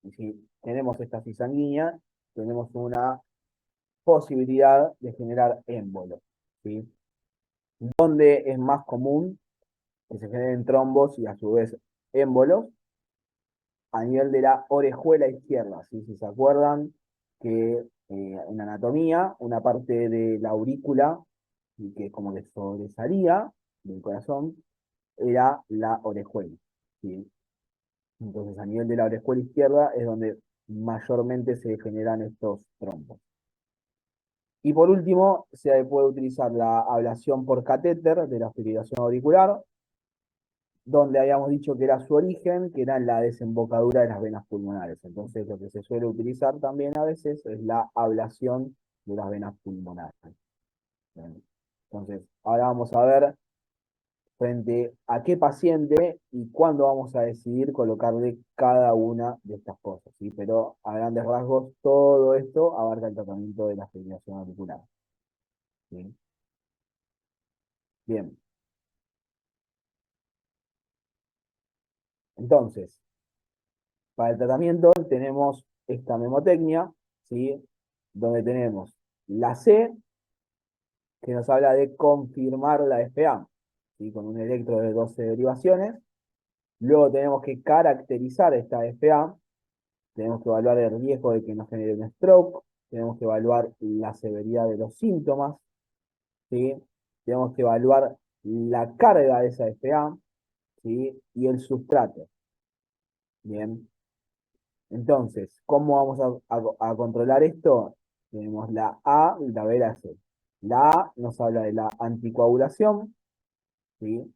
Y si tenemos éstasis sanguínea, tenemos una posibilidad de generar émbolo, ¿sí? ¿Dónde es más común que se generen trombos y a su vez émbolos a nivel de la orejuela izquierda, ¿sí? Si se acuerdan que en anatomía, una parte de la aurícula, y que como que sobresalía del corazón, era la orejuela, ¿sí? Entonces, a nivel de la orejuela izquierda es donde mayormente se generan estos trombos. Y por último, se puede utilizar la ablación por catéter de la fibrilación auricular, donde habíamos dicho que era su origen, que era en la desembocadura de las venas pulmonares. Entonces, lo que se suele utilizar también a veces es la ablación de las venas pulmonares. Bien. Entonces, ahora vamos a ver frente a qué paciente y cuándo vamos a decidir colocarle cada una de estas cosas, ¿sí? Pero a grandes rasgos, todo esto abarca el tratamiento de la fibrilación auricular, ¿sí? Bien. Entonces, para el tratamiento tenemos esta memotecnia, ¿sí? Donde tenemos la C, que nos habla de confirmar la FA, ¿sí? Con un electro de 12 derivaciones. Luego tenemos que caracterizar esta FA, tenemos que evaluar el riesgo de que nos genere un stroke, tenemos que evaluar la severidad de los síntomas, ¿sí? Tenemos que evaluar la carga de esa FA, ¿sí? Y el sustrato. Bien. Entonces, ¿cómo vamos a controlar esto? Tenemos la A y la B y la C. La A nos habla de la anticoagulación, ¿sí?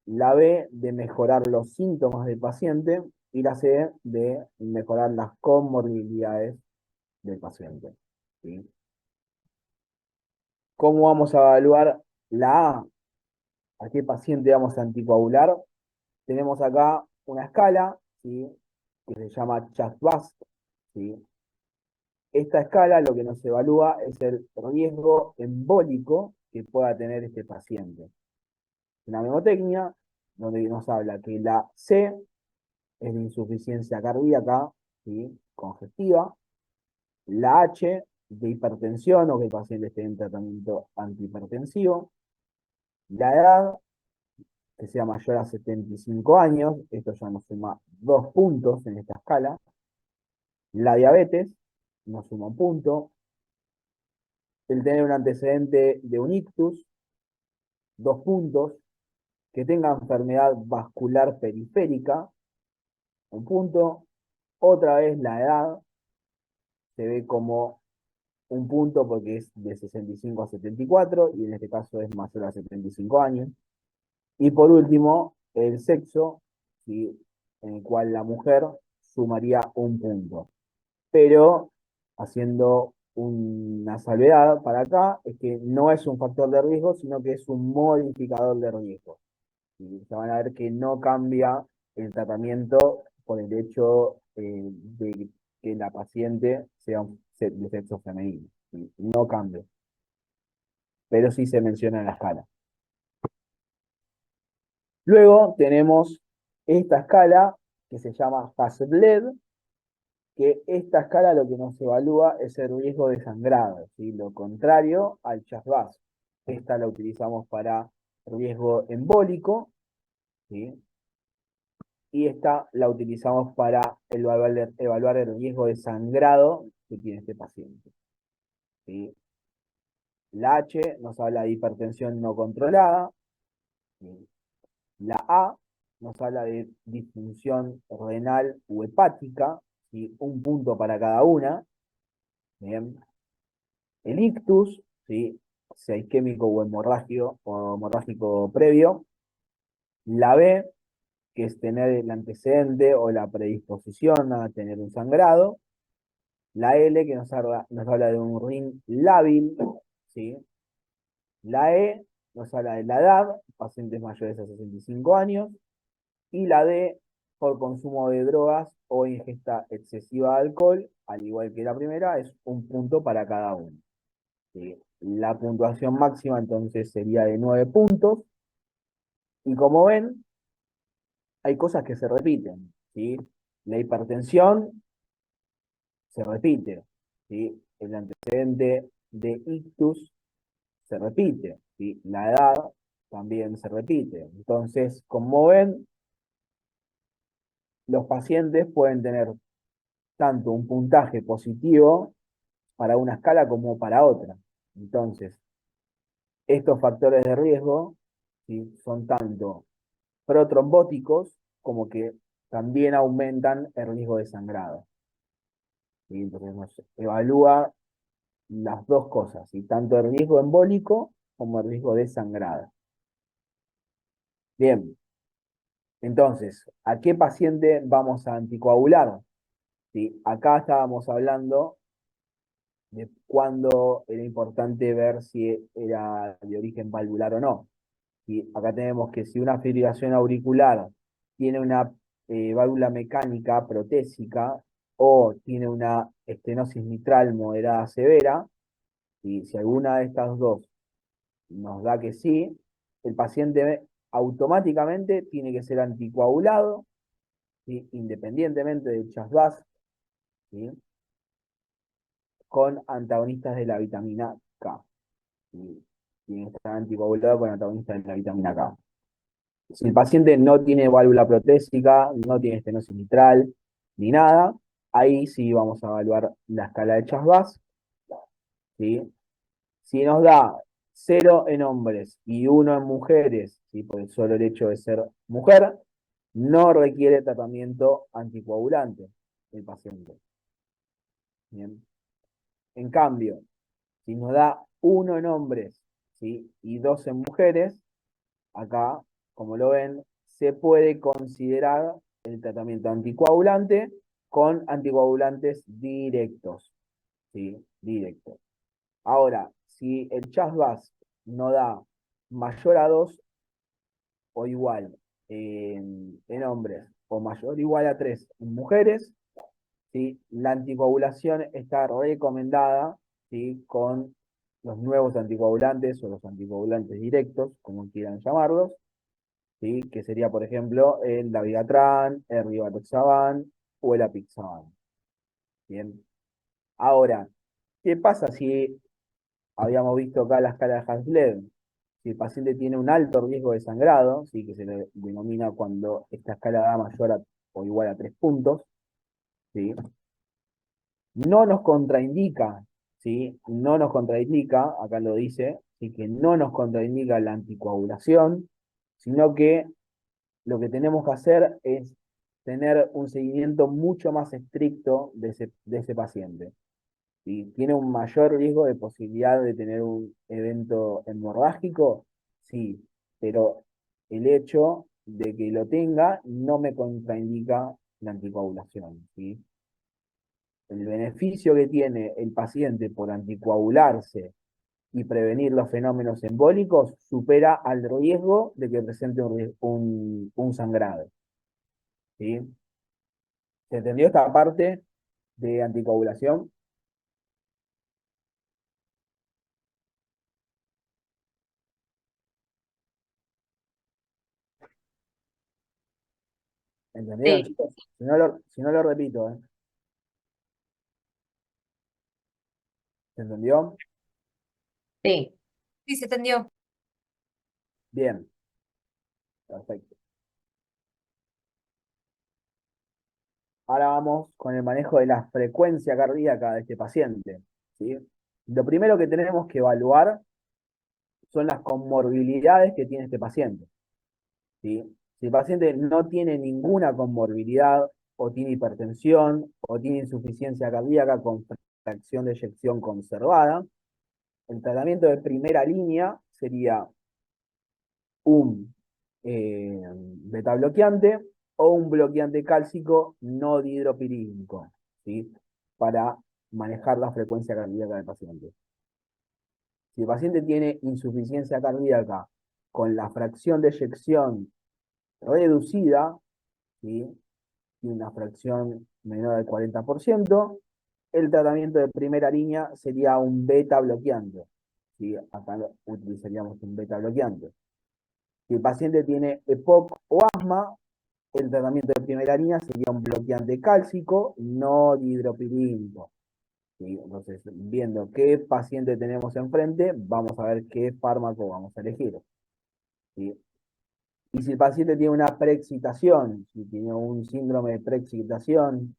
La B de mejorar los síntomas del paciente y la C de mejorar las comorbilidades del paciente, ¿sí? ¿Cómo vamos a evaluar la A? ¿A qué paciente vamos a anticoagular? Tenemos acá una escala, ¿sí? Que se llama CHAS-BASC, ¿sí? Esta escala lo que nos evalúa es el riesgo embólico que pueda tener este paciente. La memotecnia, donde nos habla que la C es de insuficiencia cardíaca, ¿sí? Congestiva, la H de hipertensión o que el paciente esté en tratamiento antihipertensivo, la edad que sea mayor a 75 años, esto ya nos suma 2 puntos en esta escala, la diabetes nos suma 1 punto, el tener un antecedente de un ictus, 2 puntos, que tenga enfermedad vascular periférica, 1 punto, otra vez la edad, se ve como 1 punto porque es de 65 a 74, y en este caso es mayor a 75 años. Y por último, el sexo, ¿sí? En el cual la mujer sumaría 1 punto. Pero haciendo una salvedad para acá, es que no es un factor de riesgo, sino que es un modificador de riesgo. Y se van a ver que no cambia el tratamiento por el hecho de que la paciente sea de sexo femenino. ¿Sí? No cambia. Pero sí se menciona en la escala. Luego tenemos esta escala que se llama Hasbled, que esta escala lo que nos evalúa es el riesgo de sangrado, ¿sí? Lo contrario al CHAS-BASC. Esta la utilizamos para riesgo embólico, ¿sí? Y esta la utilizamos para evaluar el riesgo de sangrado que tiene este paciente, ¿sí? La H nos habla de hipertensión no controlada, ¿sí? La A nos habla de disfunción renal u hepática, ¿sí? 1 punto para cada una. Bien. El ictus, ¿sí? Sea isquémico o hemorrágico previo. La B, que es tener el antecedente o la predisposición a tener un sangrado. La L, que nos habla de un rin lábil, ¿sí? La E nos habla de la edad, pacientes mayores a 65 años. Y la D, por consumo de drogas o ingesta excesiva de alcohol, al igual que la primera, es 1 punto para cada uno. ¿Sí? La puntuación máxima entonces sería de 9 puntos. Y como ven, hay cosas que se repiten, ¿sí? La hipertensión se repite, ¿sí? El antecedente de ictus se repite, ¿sí? La edad también se repite. Entonces, como ven, los pacientes pueden tener tanto un puntaje positivo para una escala como para otra. Entonces, estos factores de riesgo, ¿sí?, son tanto protrombóticos como que también aumentan el riesgo de sangrado. ¿Sí? Entonces nos evalúa las dos cosas, ¿sí?, tanto el riesgo embólico como el riesgo de sangrado. Bien, entonces, ¿a qué paciente vamos a anticoagular? ¿Sí? Acá estábamos hablando de cuándo era importante ver si era de origen valvular o no. Y acá tenemos que si una fibrilación auricular tiene una válvula mecánica protésica o tiene una estenosis mitral moderada severa, y si alguna de estas dos nos da que sí, el paciente automáticamente tiene que ser anticoagulado, ¿sí?, independientemente del CHAS-VAS, ¿sí?, con antagonistas de la vitamina K. ¿Sí? Tiene que estar anticoagulado con antagonistas de la vitamina K. Si el paciente no tiene válvula protésica, no tiene estenosis mitral, ni nada, ahí sí vamos a evaluar la escala de CHAS-VAS, ¿sí? Si nos da 0 en hombres y 1 en mujeres, ¿sí?, por el solo hecho de ser mujer, no requiere tratamiento anticoagulante el paciente. Bien. En cambio, si nos da 1 en hombres, ¿sí?, y 2 en mujeres, acá, como lo ven, se puede considerar el tratamiento anticoagulante con anticoagulantes directos, ¿sí?, directos. Ahora, si el CHAS-VAS no da mayor a 2 o igual en hombres o mayor o igual a 3 en mujeres, ¿sí?, la anticoagulación está recomendada, ¿sí?, con los nuevos anticoagulantes o los anticoagulantes directos, como quieran llamarlos, ¿sí?, que sería, por ejemplo, el dabigatran, el rivaroxaban o el apixaban. Bien. Ahora, ¿qué pasa si habíamos visto acá la escala de Haslev? Si el paciente tiene un alto riesgo de sangrado, ¿sí?, que se le denomina cuando esta escala da mayor o igual a 3 puntos, ¿sí?, no nos contraindica, ¿sí?, no nos contraindica, acá lo dice, ¿sí?, que no nos contraindica la anticoagulación, sino que lo que tenemos que hacer es tener un seguimiento mucho más estricto de ese paciente. ¿Sí? ¿Tiene un mayor riesgo de posibilidad de tener un evento hemorrágico? Sí, pero el hecho de que lo tenga no me contraindica la anticoagulación, ¿sí? El beneficio que tiene el paciente por anticoagularse y prevenir los fenómenos embólicos supera al riesgo de que presente un sangrado, ¿sí? ¿Se entendió esta parte de anticoagulación? ¿Entendieron, Sí, chicos? Si no lo repito, ¿eh? ¿Se entendió? sí. Sí, se entendió. Bien, perfecto. Ahora vamos con el manejo de la frecuencia cardíaca de este paciente, ¿sí? Lo primero que tenemos que evaluar son las comorbilidades que tiene este paciente, ¿sí? Si el paciente no tiene ninguna comorbilidad, o tiene hipertensión, o tiene insuficiencia cardíaca con fracción de eyección conservada, el tratamiento de primera línea sería un beta bloqueante o un bloqueante cálcico no dihidropirídico, ¿sí?, para manejar la frecuencia cardíaca del paciente. Si el paciente tiene insuficiencia cardíaca con la fracción de eyección reducida, ¿sí?, y una fracción menor del 40%, el tratamiento de primera línea sería un beta bloqueante, ¿sí? Acá utilizaríamos un beta bloqueante. Si el paciente tiene EPOC o asma, el tratamiento de primera línea sería un bloqueante cálcico no dihidropirídico, ¿sí? Entonces, viendo qué paciente tenemos enfrente, vamos a ver qué fármaco vamos a elegir. ¿sí? Y si el paciente tiene una preexcitación, si tiene un síndrome de preexcitación,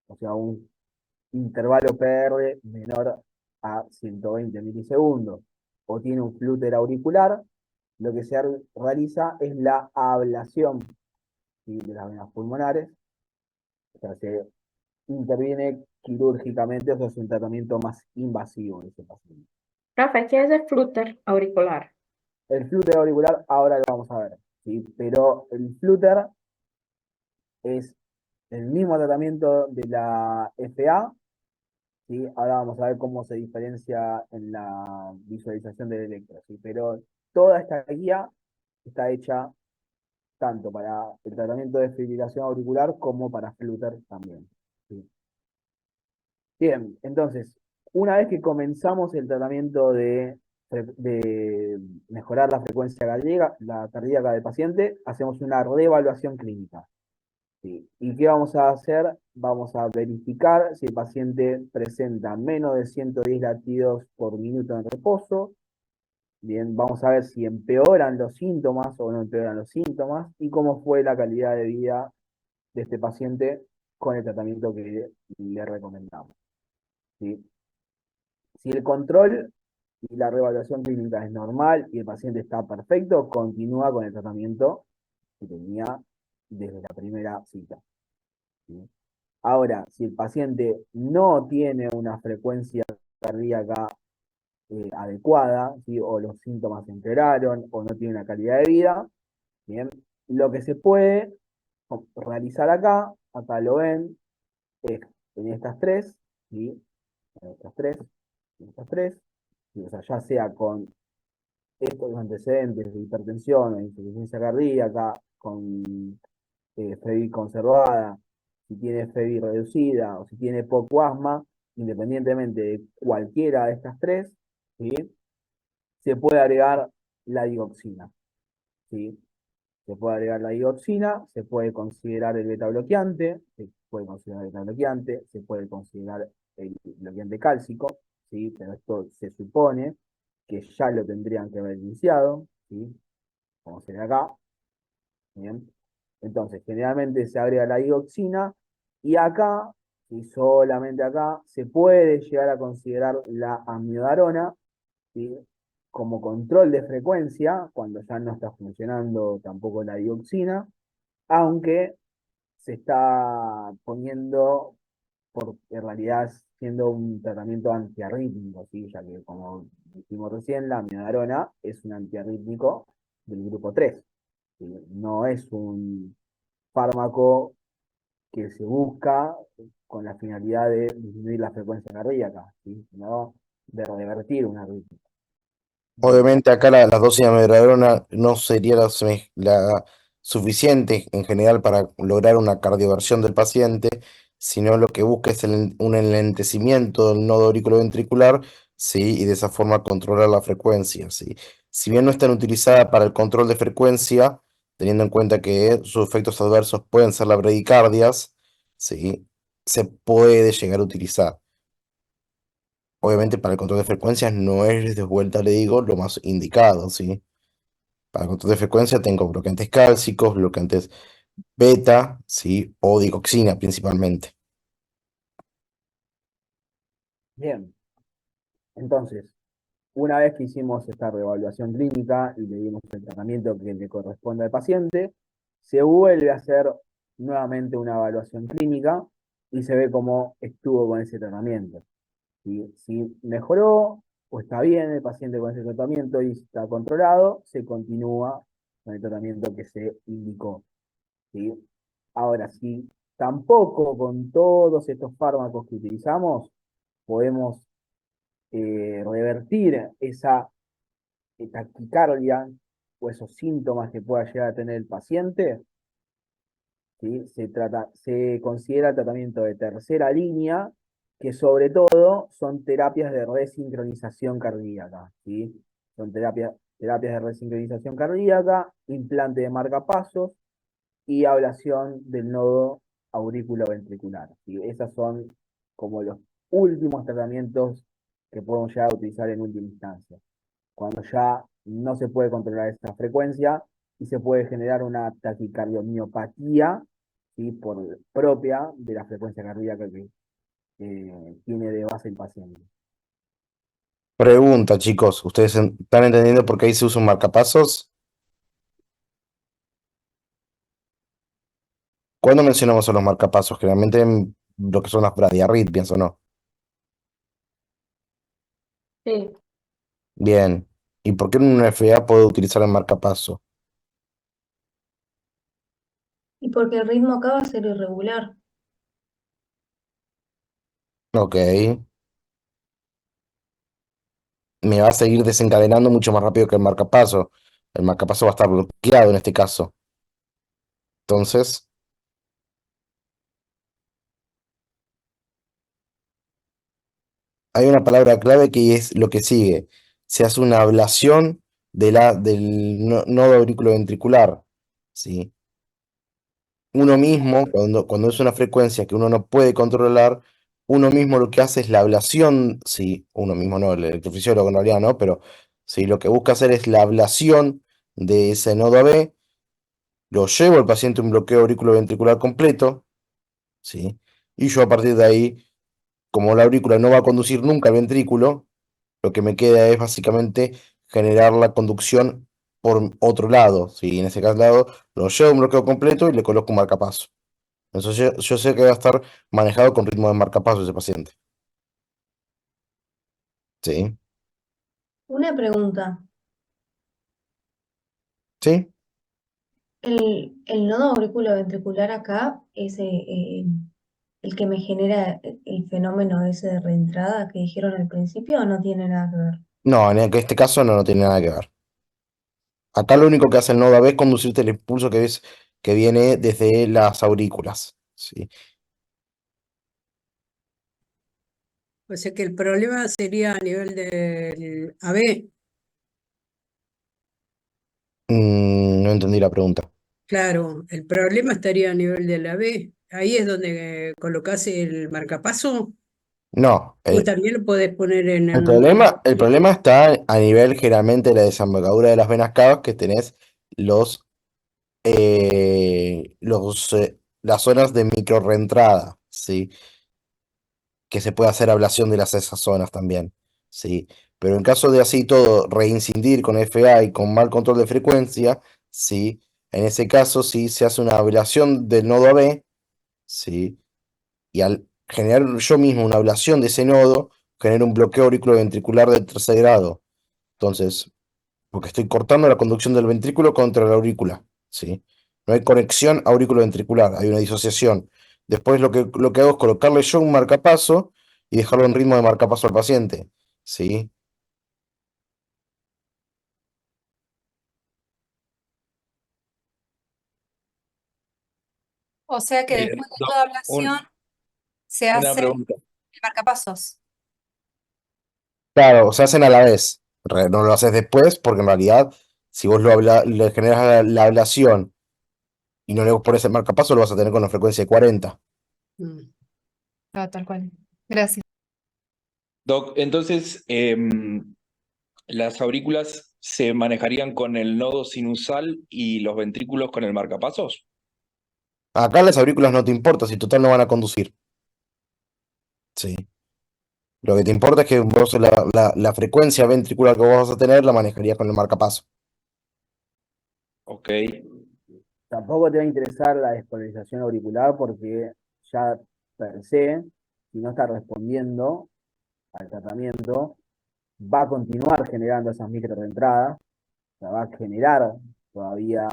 o sea, un intervalo PR menor a 120 milisegundos, o tiene un flúter auricular, lo que se realiza es la ablación, ¿sí?, de las venas pulmonares. O sea, se interviene quirúrgicamente, o sea, es un tratamiento más invasivo de ese paciente. Profe, ¿qué es el flúter auricular? El flúter auricular ahora lo vamos a ver, ¿sí? Pero el flúter es el mismo tratamiento de la FA, ¿sí? Ahora vamos a ver cómo se diferencia en la visualización del electro, ¿sí? Pero toda esta guía está hecha tanto para el tratamiento de fibrilación auricular como para flúter también, ¿sí? Bien, entonces, una vez que comenzamos el tratamiento de mejorar la frecuencia cardíaca del paciente, hacemos una reevaluación clínica. ¿Sí? ¿Y qué vamos a hacer? Vamos a verificar si el paciente presenta menos de 110 latidos por minuto en reposo. Bien, vamos a ver si empeoran los síntomas o no empeoran los síntomas y cómo fue la calidad de vida de este paciente con el tratamiento que le recomendamos, ¿sí? Si el control y la reevaluación clínica es normal y el paciente está perfecto, continúa con el tratamiento que tenía desde la primera cita, ¿sí? Ahora, si el paciente no tiene una frecuencia cardíaca adecuada, ¿sí?, o los síntomas empeoraron, o no tiene una calidad de vida, bien, lo que se puede realizar acá lo ven, es en estas tres, ¿sí?, en estas tres, en estas tres, ¿sí?, o sea, ya sea con estos antecedentes de hipertensión o insuficiencia cardíaca, con FEBI conservada, si tiene FEBI reducida o si tiene poco asma, independientemente de cualquiera de estas tres, ¿sí?, se puede agregar la digoxina, ¿sí? Se puede agregar la digoxina, se puede considerar el beta bloqueante, se puede considerar el bloqueante cálcico, ¿sí? Pero esto se supone que ya lo tendrían que haber iniciado, ¿sí?, como se ve acá. Bien. Entonces, generalmente se agrega la digoxina y acá, y solamente acá, se puede llegar a considerar la amiodarona, ¿sí?, como control de frecuencia, cuando ya no está funcionando tampoco la dioxina, aunque se está poniendo, en realidad, siendo un tratamiento antiarrítmico, ¿sí?, ya que, como dijimos recién, la amiodarona es un antiarrítmico del grupo 3, ¿sí? No es un fármaco que se busca con la finalidad de disminuir la frecuencia cardíaca, ¿sí?, sino de revertir una arritmia. Obviamente acá la dosis de amiodarona no sería la suficiente en general para lograr una cardioversión del paciente, sino lo que busca es un enlentecimiento del nodo auriculoventricular, ¿sí? Y de esa forma controlar la frecuencia, ¿sí? Si bien no están utilizadas para el control de frecuencia, teniendo en cuenta que sus efectos adversos pueden ser las bradicardias, ¿sí?, se puede llegar a utilizar. Obviamente para el control de frecuencias no es, de vuelta le digo, lo más indicado, ¿sí? Para el control de frecuencia tengo bloqueantes cálcicos, bloqueantes beta, ¿sí? O digoxina principalmente. Bien, entonces, una vez que hicimos esta reevaluación clínica y le dimos el tratamiento que le corresponde al paciente, se vuelve a hacer nuevamente una evaluación clínica y se ve cómo estuvo con ese tratamiento. Si mejoró o está bien el paciente con ese tratamiento y está controlado, se continúa con el tratamiento que se indicó, ¿sí? Ahora, si tampoco con todos estos fármacos que utilizamos podemos revertir esa taquicardia o esos síntomas que pueda llegar a tener el paciente, ¿sí?, se considera tratamiento de tercera línea, que sobre todo son terapias de resincronización cardíaca, ¿sí? Son terapias de resincronización cardíaca, implante de marcapasos y ablación del nodo auriculoventricular, ¿sí? Esas son como los últimos tratamientos que podemos llegar a utilizar en última instancia. Cuando ya no se puede controlar esa frecuencia y se puede generar una taquicardiomiopatía, ¿sí? Propia de la frecuencia cardíaca que tiene de base el paciente. Pregunta, chicos, ¿ustedes están entendiendo por qué ahí se usa un marcapasos? ¿Cuándo mencionamos a los marcapasos? Generalmente en lo que son las bradiarritmias, ¿o no? Sí. Bien. ¿Y por qué en una FA puedo utilizar el marcapaso? Y porque el ritmo acá va a ser irregular. Ok. Me va a seguir desencadenando mucho más rápido que el marcapaso. El marcapaso va a estar bloqueado en este caso. Entonces, hay una palabra clave que es lo que sigue. Se hace una ablación del nodo auriculoventricular. ¿Sí? Uno mismo, cuando es una frecuencia que uno no puede controlar, uno mismo lo que hace es la ablación, sí, uno mismo no, el electrofisiólogo en realidad no, pero sí, lo que busca hacer es la ablación de ese nodo AB, lo llevo al paciente a un bloqueo auriculoventricular completo, sí, y yo a partir de ahí, como la aurícula no va a conducir nunca al ventrículo, lo que me queda es básicamente generar la conducción por otro lado, sí, en ese caso lado, lo llevo a un bloqueo completo y le coloco un marcapaso. Entonces yo sé que va a estar manejado con ritmo de marcapaso ese paciente. Sí. Una pregunta. Sí. ¿El nodo auriculoventricular acá es el que me genera el fenómeno ese de reentrada que dijeron al principio o no tiene nada que ver? No, en este caso no tiene nada que ver. Acá lo único que hace el nodo AB es conducirte el impulso que viene desde las aurículas. Sí. O sea que el problema sería a nivel del AB. No entendí la pregunta. Claro, el problema estaría a nivel del AB. Ahí es donde colocas el marcapaso. No, O también lo podés poner en el un... problema está a nivel generalmente de la desembocadura de las venas cavas que tenés las zonas de micro reentrada, ¿sí? Que se puede hacer ablación de esas zonas también, ¿sí? Pero en caso de así todo reincidir con FA y con mal control de frecuencia, ¿sí? En ese caso sí se hace una ablación del nodo AB, ¿sí? Y al generar yo mismo una ablación de ese nodo, genero un bloqueo auriculoventricular de tercer grado. Entonces, porque estoy cortando la conducción del ventrículo contra la aurícula, ¿sí? No hay conexión auriculoventricular, hay una disociación. Después lo que hago es colocarle yo un marcapaso y dejarlo en ritmo de marcapaso al paciente, ¿sí? O sea que Bien, después de toda ablación se una hace pregunta. el marcapasos. Claro, se hacen a la vez. No lo haces después porque en realidad, si vos le generas la ablación y no le pones el marcapaso, lo vas a tener con la frecuencia de 40. Ah, tal cual. Gracias. Doc, entonces, las aurículas se manejarían con el nodo sinusal y los ventrículos con el marcapasos. Acá las aurículas no te importa, si total no van a conducir. Sí. Lo que te importa es que vos la frecuencia ventricular que vos vas a tener la manejarías con el marcapaso. Ok. Tampoco te va a interesar la despolarización auricular porque ya per se, si no está respondiendo al tratamiento, va a continuar generando esas microentradas, o sea, va a generar todavía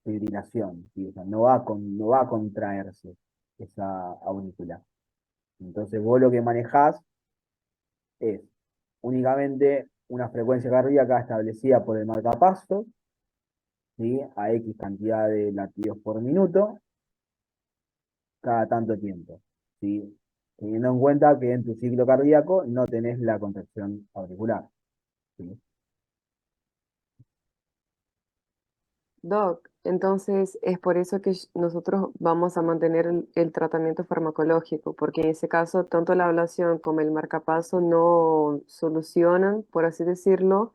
fibrilación, ¿sí? O sea, no va a contraerse esa aurícula. Entonces vos lo que manejás es únicamente una frecuencia cardíaca establecida por el marcapaso, ¿sí? A X cantidad de latidos por minuto, cada tanto tiempo, ¿sí? Teniendo en cuenta que en tu ciclo cardíaco no tenés la contracción auricular, ¿sí? Doc, entonces es por eso que nosotros vamos a mantener el tratamiento farmacológico, porque en ese caso tanto la ablación como el marcapaso no solucionan, por así decirlo,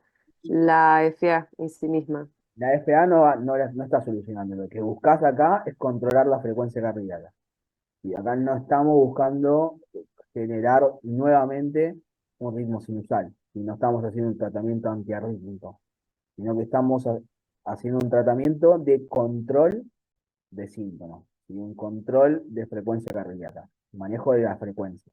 la FA en sí misma. La FA no está solucionando. Lo que buscas acá es controlar la frecuencia cardíaca. Y acá no estamos buscando generar nuevamente un ritmo sinusal. Y no estamos haciendo un tratamiento antiarrítmico, sino que estamos haciendo un tratamiento de control de síntomas y un control de frecuencia cardíaca, manejo de la frecuencia.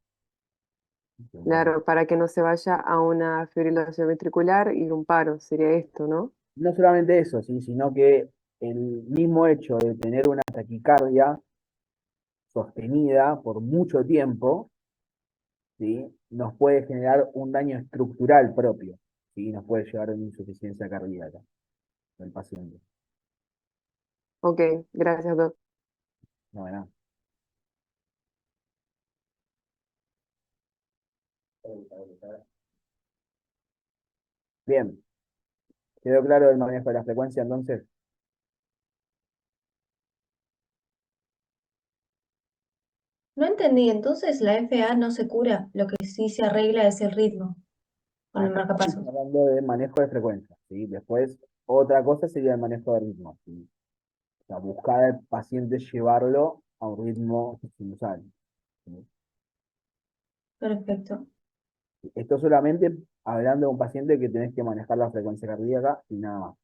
Claro, para que no se vaya a una fibrilación ventricular y un paro, sería esto, ¿no? No solamente eso, ¿sí? Sino que el mismo hecho de tener una taquicardia sostenida por mucho tiempo, ¿sí? Nos puede generar un daño estructural propio, ¿sí? Nos puede llevar a una insuficiencia cardíaca del paciente. Ok, gracias, Doc. No, de nada. Bien, ¿quedó claro el manejo de la frecuencia entonces? No entendí, entonces la FA no se cura, lo que sí se arregla es el ritmo con el Acá estamos marcapasos. hablando de manejo de frecuencia, ¿sí? Después, otra cosa sería el manejo de ritmo, ¿sí? O sea, buscar al paciente llevarlo a un ritmo sinusal, ¿sí? Perfecto. Esto solamente hablando de un paciente que tenés que manejar la frecuencia cardíaca y nada más,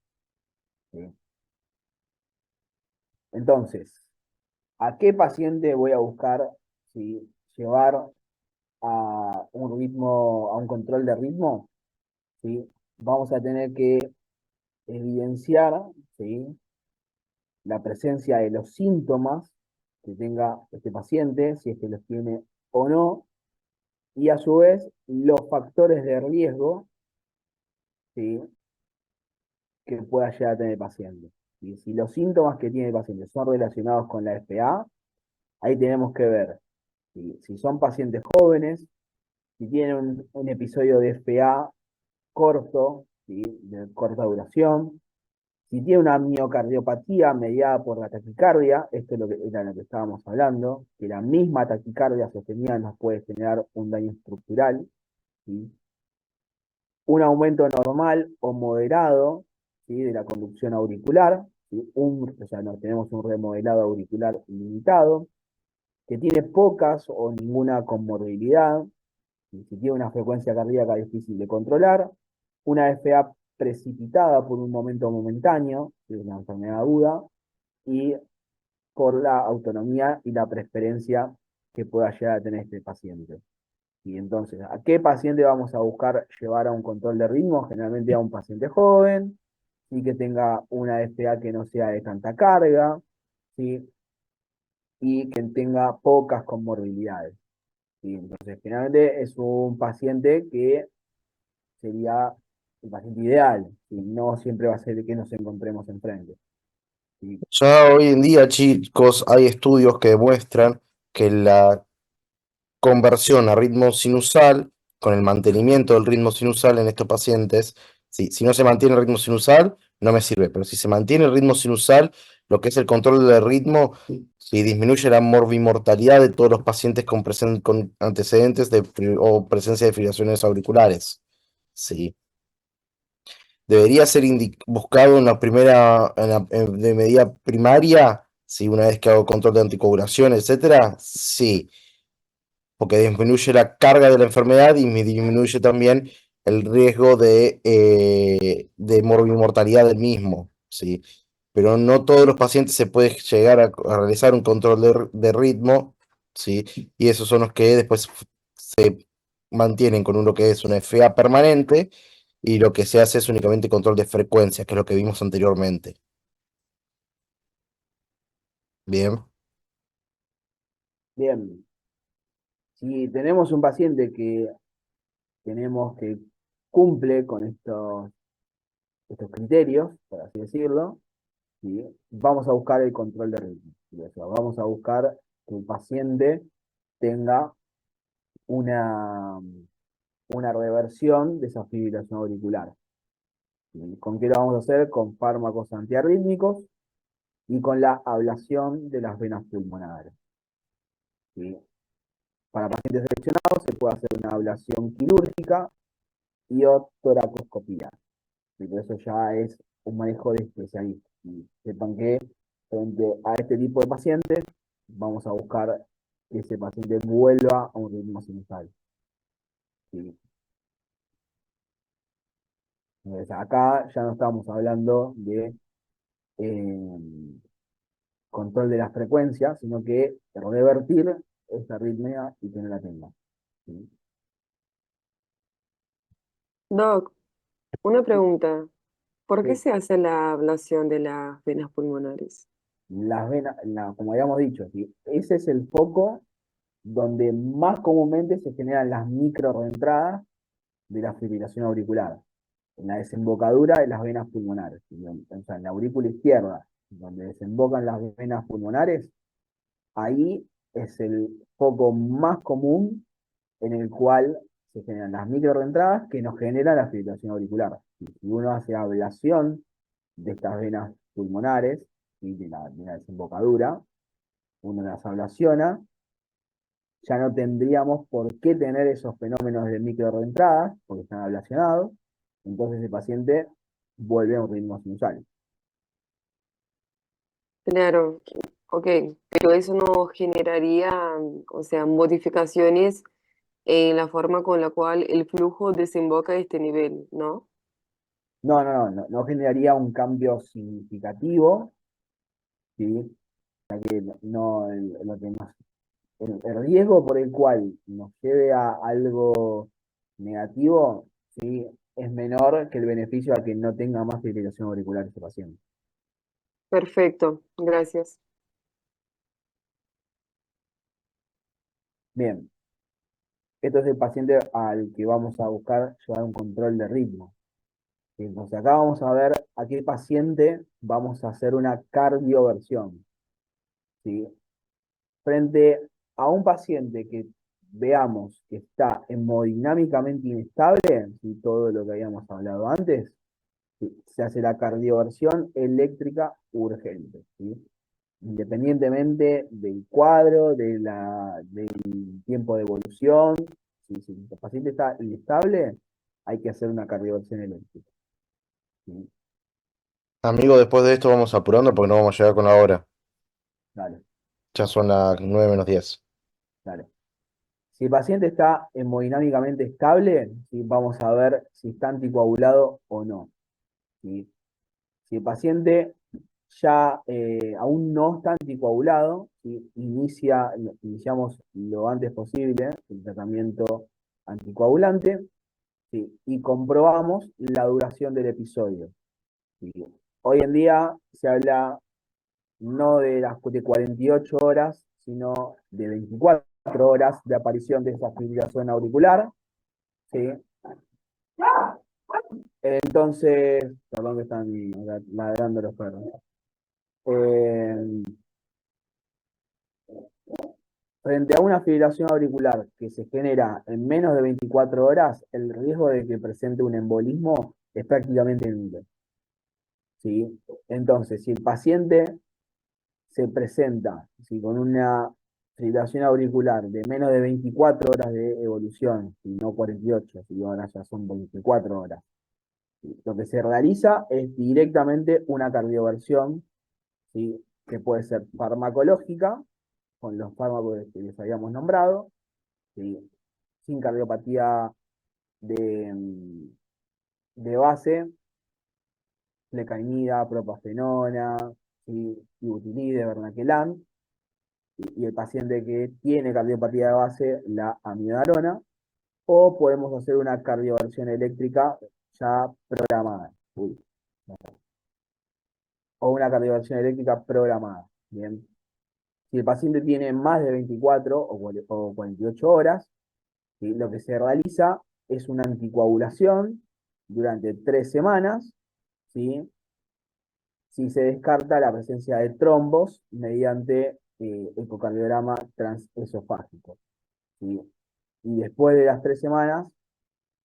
¿sí? Entonces, ¿a qué paciente voy a buscar, ¿sí? Llevar a un ritmo, a un control de ritmo? ¿Sí? Vamos a tener que evidenciar, ¿sí? La presencia de los síntomas que tenga este paciente, si es que los tiene o no, y a su vez los factores de riesgo, ¿sí? Que pueda llegar a tener el paciente. Y si los síntomas que tiene el paciente son relacionados con la FA, ahí tenemos que ver, ¿sí? Si son pacientes jóvenes, si tienen un episodio de FA corto, ¿sí? De corta duración, si tiene una miocardiopatía mediada por la taquicardia, esto es era lo que estábamos hablando, que la misma taquicardia sostenida nos puede generar un daño estructural, ¿sí? Un aumento normal o moderado, ¿sí? De la conducción auricular, ¿sí? O sea, no tenemos un remodelado auricular limitado, que tiene pocas o ninguna comorbilidad, ¿sí? Si tiene una frecuencia cardíaca difícil de controlar, una FA precipitada por un momento momentáneo, ¿sí? Una enfermedad aguda, y por la autonomía y la preferencia que pueda llegar a tener este paciente. Y entonces, ¿a qué paciente vamos a buscar llevar a un control de ritmo? Generalmente a un paciente joven, y que tenga una FA que no sea de tanta carga, ¿sí? Y que tenga pocas comorbilidades, ¿sí? Entonces, generalmente es un paciente que sería el paciente ideal, y no siempre va a ser el que nos encontremos enfrente, ¿sí? Ya hoy en día, chicos, hay estudios que demuestran que la conversión a ritmo sinusal, con el mantenimiento del ritmo sinusal en estos pacientes, si no se mantiene el ritmo sinusal, no me sirve, pero si se mantiene el ritmo sinusal, lo que es el control del ritmo, si disminuye la morbimortalidad de todos los pacientes con antecedentes o presencia de fibrilaciones auriculares. Sí. Debería ser buscado en la primera, de medida primaria, si una vez que hago control de anticoagulación, etcétera, sí, porque disminuye la carga de la enfermedad y me disminuye también el riesgo de morbimortalidad del mismo, ¿sí? Pero no todos los pacientes se puede llegar a realizar un control de ritmo, ¿sí? Y esos son los que después se mantienen con lo que es una FA permanente y lo que se hace es únicamente control de frecuencia, que es lo que vimos anteriormente. Bien. Bien, si tenemos un paciente que tenemos que cumple con estos criterios, por así decirlo, ¿sí? Vamos a buscar el control de ritmo, ¿sí? O sea, vamos a buscar que el paciente tenga una reversión de esa fibrilación auricular, ¿sí? ¿Con qué lo vamos a hacer? Con fármacos antiarrítmicos y con la ablación de las venas pulmonares, ¿sí? Para pacientes seleccionados se puede hacer una ablación quirúrgica y o toracoscopía, pero eso ya es un manejo de especialistas. Y sepan que frente a este tipo de pacientes, vamos a buscar que ese paciente vuelva a un ritmo sinusal. ¿Sí? Entonces, acá ya no estamos hablando de control de las frecuencias, sino que revertir esta arritmia y que no la tenga. ¿Sí? Doc, una pregunta. ¿Por qué Sí. se hace la ablación de las venas pulmonares? Las venas, como habíamos dicho, ¿sí? Ese es el foco donde más comúnmente se generan las micro-reentradas de la fibrilación auricular, en la desembocadura de las venas pulmonares. ¿Sí? O sea, en la aurícula izquierda, donde desembocan las venas pulmonares, ahí es el foco más común en el cual se generan las microrreentradas que nos generan la fibrilación auricular. Si uno hace ablación de estas venas pulmonares, ¿sí? de la desembocadura, uno las ablaciona, ya no tendríamos por qué tener esos fenómenos de microrreentradas, porque están ablacionados, entonces el paciente vuelve a un ritmo sinusal. Claro, ok, pero eso no generaría, o sea, modificaciones en la forma con la cual el flujo desemboca a este nivel, ¿no? No generaría un cambio significativo, ¿sí? No, lo que el riesgo por el cual nos lleve a algo negativo, ¿sí? Es menor que el beneficio a que no tenga más fibrilación auricular ese paciente. Perfecto, gracias. Bien, esto es el paciente al que vamos a buscar llevar un control de ritmo. ¿Sí? Entonces acá vamos a ver a qué paciente vamos a hacer una cardioversión. ¿Sí? Frente a un paciente que veamos que está hemodinámicamente inestable, ¿sí? Todo lo que habíamos hablado antes, ¿sí? Se hace la cardioversión eléctrica urgente. ¿Sí? Independientemente del cuadro, del tiempo de evolución, si el paciente está inestable, hay que hacer una cardioversión eléctrica. ¿Sí? Amigo, después de esto vamos apurando porque no vamos a llegar con la hora. Dale, Ya son las 9 menos 10. dale. Si el paciente está hemodinámicamente estable, ¿sí? Vamos a ver si está anticoagulado o no. ¿Sí? Si el paciente ya aún no está anticoagulado, ¿sí? Iniciamos lo antes posible el tratamiento anticoagulante, ¿sí? Y comprobamos la duración del episodio. ¿Sí? Hoy en día se habla no de las de 48 horas, sino de 24 horas de aparición de esa fibrilación auricular. ¿Sí? Entonces, perdón que están ladrando los perros. Eh, Frente a una fibrilación auricular que se genera en menos de 24 horas, el riesgo de que presente un embolismo es prácticamente nulo. ¿Sí? Entonces, si el paciente se presenta, ¿sí? con una fibrilación auricular de menos de 24 horas de evolución, y no 48, si ahora ya son 24 horas, ¿sí? Lo que se realiza es directamente una cardioversión, ¿sí? Que puede ser farmacológica, con los fármacos que les habíamos nombrado, ¿sí? Sin cardiopatía de base, flecainida, propafenona, ¿sí? Ibutilide, vernaquelán, y el paciente que tiene cardiopatía de base, la amidarona, o podemos hacer una cardioversión eléctrica ya programada. O una cardioversión eléctrica programada. Bien. Si el paciente tiene más de 24 o 48 horas, ¿sí? Lo que se realiza es una anticoagulación durante 3 semanas, ¿sí? Si se descarta la presencia de trombos mediante ecocardiograma transesofágico. ¿Sí? Y después de las 3 semanas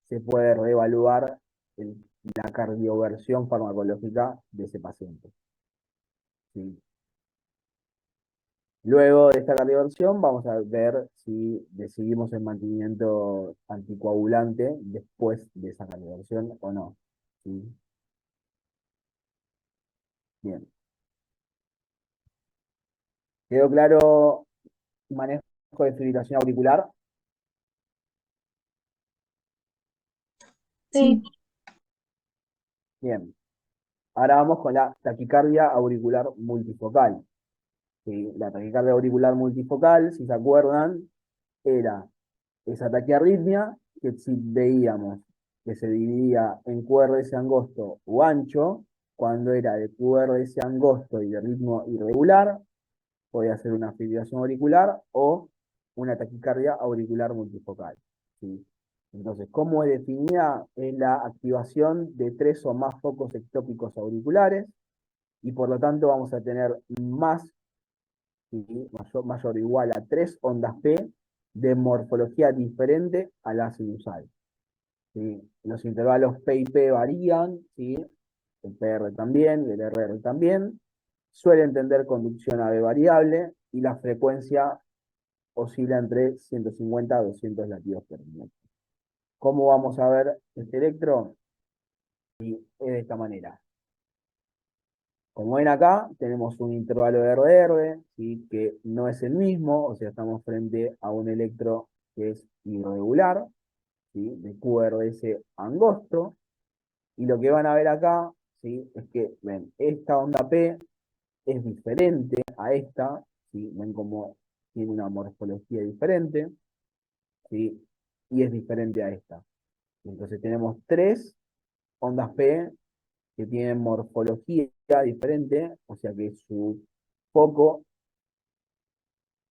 se puede reevaluar la cardioversión farmacológica de ese paciente. ¿Sí? Luego de esta cardioversión vamos a ver si decidimos el mantenimiento anticoagulante después de esa cardioversión o no. ¿Sí? Bien. ¿Quedó claro manejo de fibrilación auricular? Sí. Bien. Ahora vamos con la taquicardia auricular multifocal. ¿Sí? La taquicardia auricular multifocal, si se acuerdan, era esa taquiarritmia que si veíamos que se dividía en QRS angosto o ancho, cuando era de QRS angosto y de ritmo irregular, podía ser una fibrilación auricular o una taquicardia auricular multifocal. ¿Sí? Entonces, ¿cómo es definida? Es la activación de 3 o más focos ectópicos auriculares y por lo tanto vamos a tener más, ¿sí? mayor o igual a 3 ondas P de morfología diferente a la sinusal. ¿Sí? Los intervalos P y P varían, ¿sí? El PR también, el RR también. Suelen tener conducción AB variable y la frecuencia oscila entre 150 a 200 latidos por minuto. ¿Cómo vamos a ver este electro? Y es de esta manera. Como ven acá, tenemos un intervalo de RR, ¿sí? Que no es el mismo, o sea, estamos frente a un electro que es irregular, ¿sí? De QRS angosto, y lo que van a ver acá, ¿sí? Es que, ven, esta onda P es diferente a esta, ¿sí? Ven cómo tiene una morfología diferente, ¿sí? Y es diferente a esta. Entonces tenemos 3 ondas P que tienen morfología diferente, o sea que su foco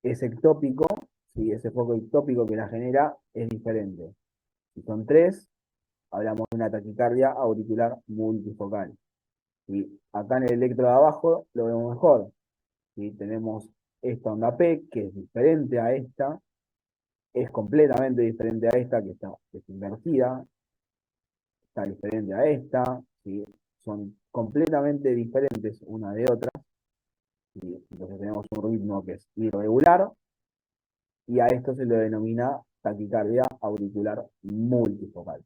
es ectópico, ¿sí? Ese foco ectópico que la genera es diferente. Si son 3, hablamos de una taquicardia auricular multifocal. Y acá en el electro de abajo lo vemos mejor. ¿Sí? Tenemos esta onda P, que es diferente a esta, es completamente diferente a esta, que es invertida, está diferente a esta, ¿sí? Son completamente diferentes una de otra. ¿Sí? Entonces tenemos un ritmo que es irregular, y a esto se lo denomina taquicardia auricular multifocal.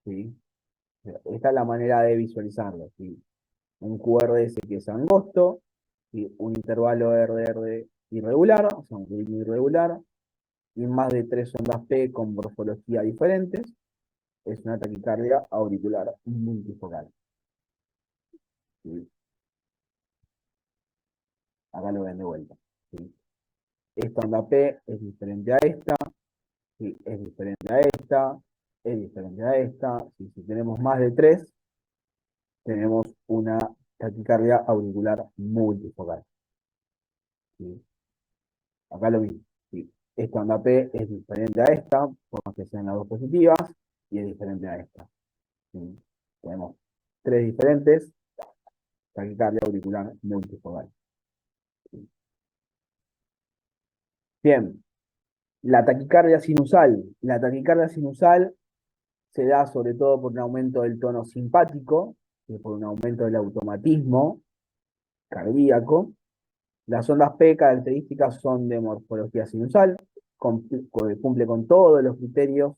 ¿Sí? Esta es la manera de visualizarlo. ¿Sí? Un QRS que es angosto, ¿sí? Un intervalo RR irregular, o sea, un ritmo irregular, y más de 3 ondas P con morfología diferentes, es una taquicardia auricular multifocal. ¿Sí? Acá lo ven de vuelta. ¿Sí? Esta onda P es diferente a esta, ¿sí? Es diferente a esta, es diferente a esta. ¿Sí? Si tenemos más de 3, tenemos una taquicardia auricular multifocal. ¿Sí? Acá lo mismo. ¿Sí? Esta onda P es diferente a esta, por más que sean las dos positivas, y es diferente a esta. ¿Sí? Tenemos 3 diferentes, taquicardia auricular multifocal. ¿Sí? Bien, la taquicardia sinusal. La taquicardia sinusal se da sobre todo por un aumento del tono simpático, por un aumento del automatismo cardíaco. Las ondas P características son de morfología sinusal, cumple con todos los criterios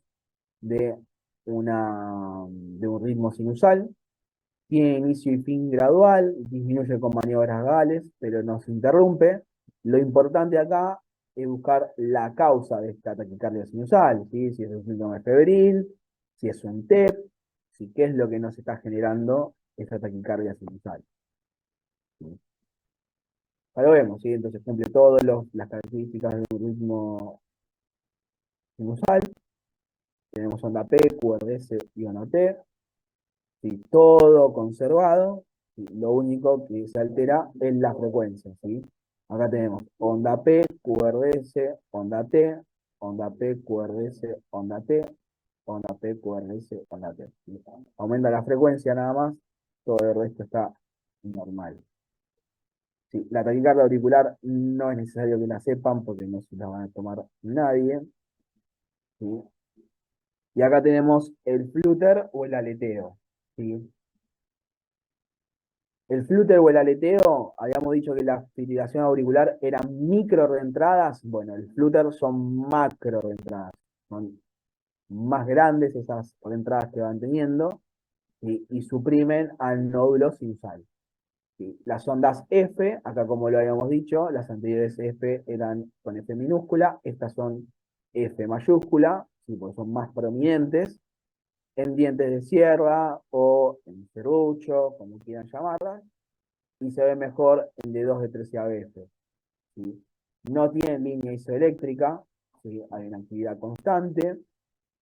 de un ritmo sinusal. Tiene inicio y fin gradual, disminuye con maniobras gales, pero no se interrumpe. Lo importante acá es buscar la causa de esta taquicardia sinusal, ¿sí? Si es un síndrome febril, si es un TEP, si qué es lo que nos está generando esa taquicardia sinusal. ¿Sí? Ya lo vemos, ¿sí? Entonces cumple todas las características de un ritmo sinusal. Tenemos onda P, QRS y onda T. ¿Sí? Todo conservado. ¿Sí? Lo único que se altera es la frecuencia. ¿Sí? Acá tenemos onda P, QRS, onda T, onda P, QRS, onda T, onda P, QRS, onda T. ¿Sí? Aumenta la frecuencia nada más, todo el resto está normal. Sí, la taquicardia auricular no es necesario que la sepan porque no se la van a tomar nadie. ¿Sí? Y acá tenemos el flúter o el aleteo. ¿Sí? El flúter o el aleteo, habíamos dicho que la fibrilación auricular eran micro reentradas. Bueno, el flúter son macro reentradas. Son más grandes esas reentradas que van teniendo y suprimen al nódulo sinusal. ¿sí? Las ondas F, acá como lo habíamos dicho, las anteriores F eran con F minúscula, estas son F mayúscula, ¿sí? Porque son más prominentes, en dientes de sierra o en serrucho, como quieran llamarlas, y se ve mejor en D2 de 13 ABF. ¿Sí? No tienen línea isoeléctrica, ¿sí? Hay una actividad constante,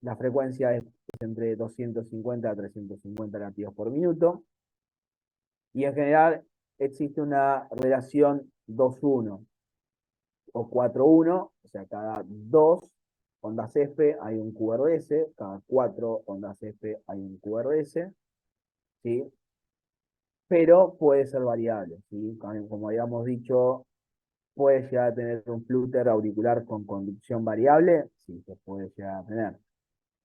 la frecuencia es entre 250 a 350 latidos por minuto, y en general existe una relación 2-1 o 4-1, o sea, cada 2 ondas F hay un QRS, cada 4 ondas F hay un QRS, ¿sí? Pero puede ser variable, ¿sí? Como habíamos dicho, puede llegar a tener un flúter auricular con conducción variable, sí, se puede llegar a tener.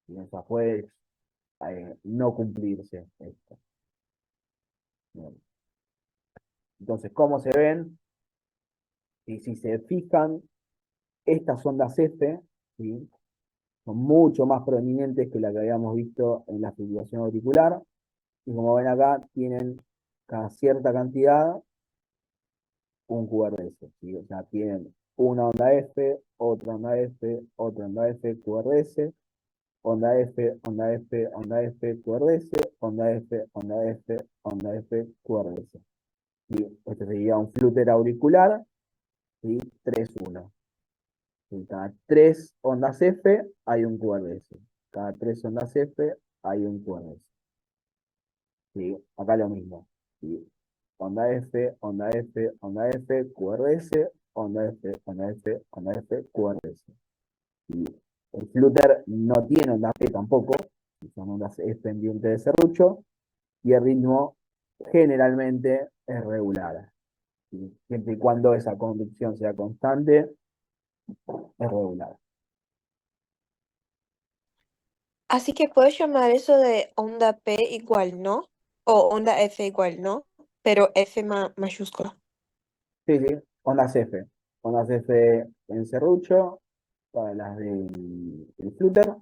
Y esa puede no cumplirse esto. Bien. Entonces, ¿cómo se ven? Y si se fijan, estas ondas F, ¿sí? Son mucho más prominentes que la que habíamos visto en la fibrilación auricular. Y como ven acá, tienen cada cierta cantidad un QRS, ¿sí? O sea, tienen una onda F, otra onda F, otra onda F, QRS, onda F, onda F, onda F, QRS, onda F, onda F, onda F, QRS. ¿Sí? Este sería un flúter auricular, ¿sí? 3-1. ¿Sí? Cada 3 ondas F hay un QRS. Cada 3 ondas F hay un QRS. ¿Sí? Acá lo mismo. ¿Sí? Onda F, onda F, onda F, QRS, onda F, onda F, onda F, QRS. ¿Sí? El flúter no tiene onda P tampoco, son ondas F en diente de serrucho, y el ritmo generalmente es regular. ¿Sí? Siempre y cuando esa conducción sea constante, es regular. Así que puedes llamar eso de onda P igual, ¿no? O onda F igual, ¿no? Pero F mayúscula. Sí, sí, ondas F. Ondas F en serrucho, para las del flúter,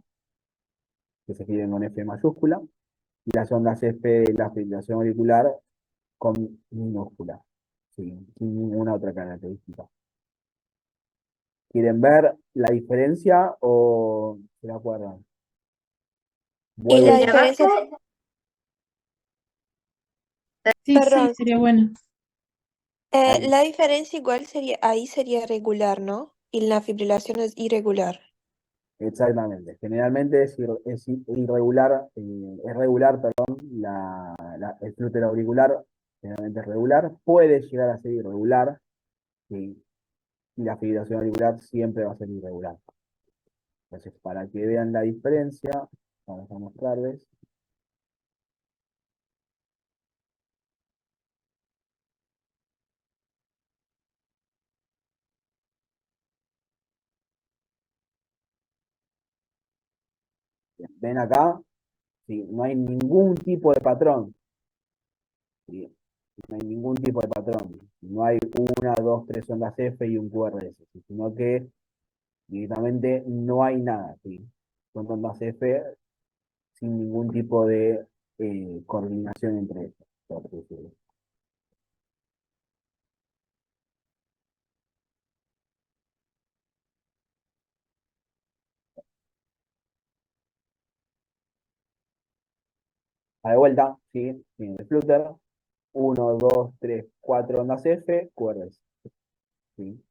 que se escriben con F mayúscula, y las ondas F de la fibrilación auricular con minúscula, ¿sí? Sin ninguna otra característica. ¿Quieren ver la diferencia o se acuerdan? Y Vuelvo. la El de diferencia, abajo, Sí, perdón, sería bueno. Ahí. la diferencia igual sería, ahí sería regular, ¿no? Y la fibrilación es irregular. Exactamente. Generalmente es irregular, es regular, perdón, el flúter auricular generalmente es regular, puede llegar a ser irregular, ¿sí? Y la fibrilación auricular siempre va a ser irregular. Entonces, para que vean la diferencia, vamos a mostrarles. Bien, ven acá, ¿sí? No hay ningún tipo de patrón, ¿sí? No hay ningún tipo de patrón. No hay una, dos, tres ondas F y un QRS, ¿sí? Sino que directamente no hay nada, ¿sí? Son ondas F sin ningún tipo de coordinación entre ellos, por así decirlo. A de vuelta, ¿sí? Tiene el flúter, 1, 2, 3, 4 ondas F, QRS, ¿sí?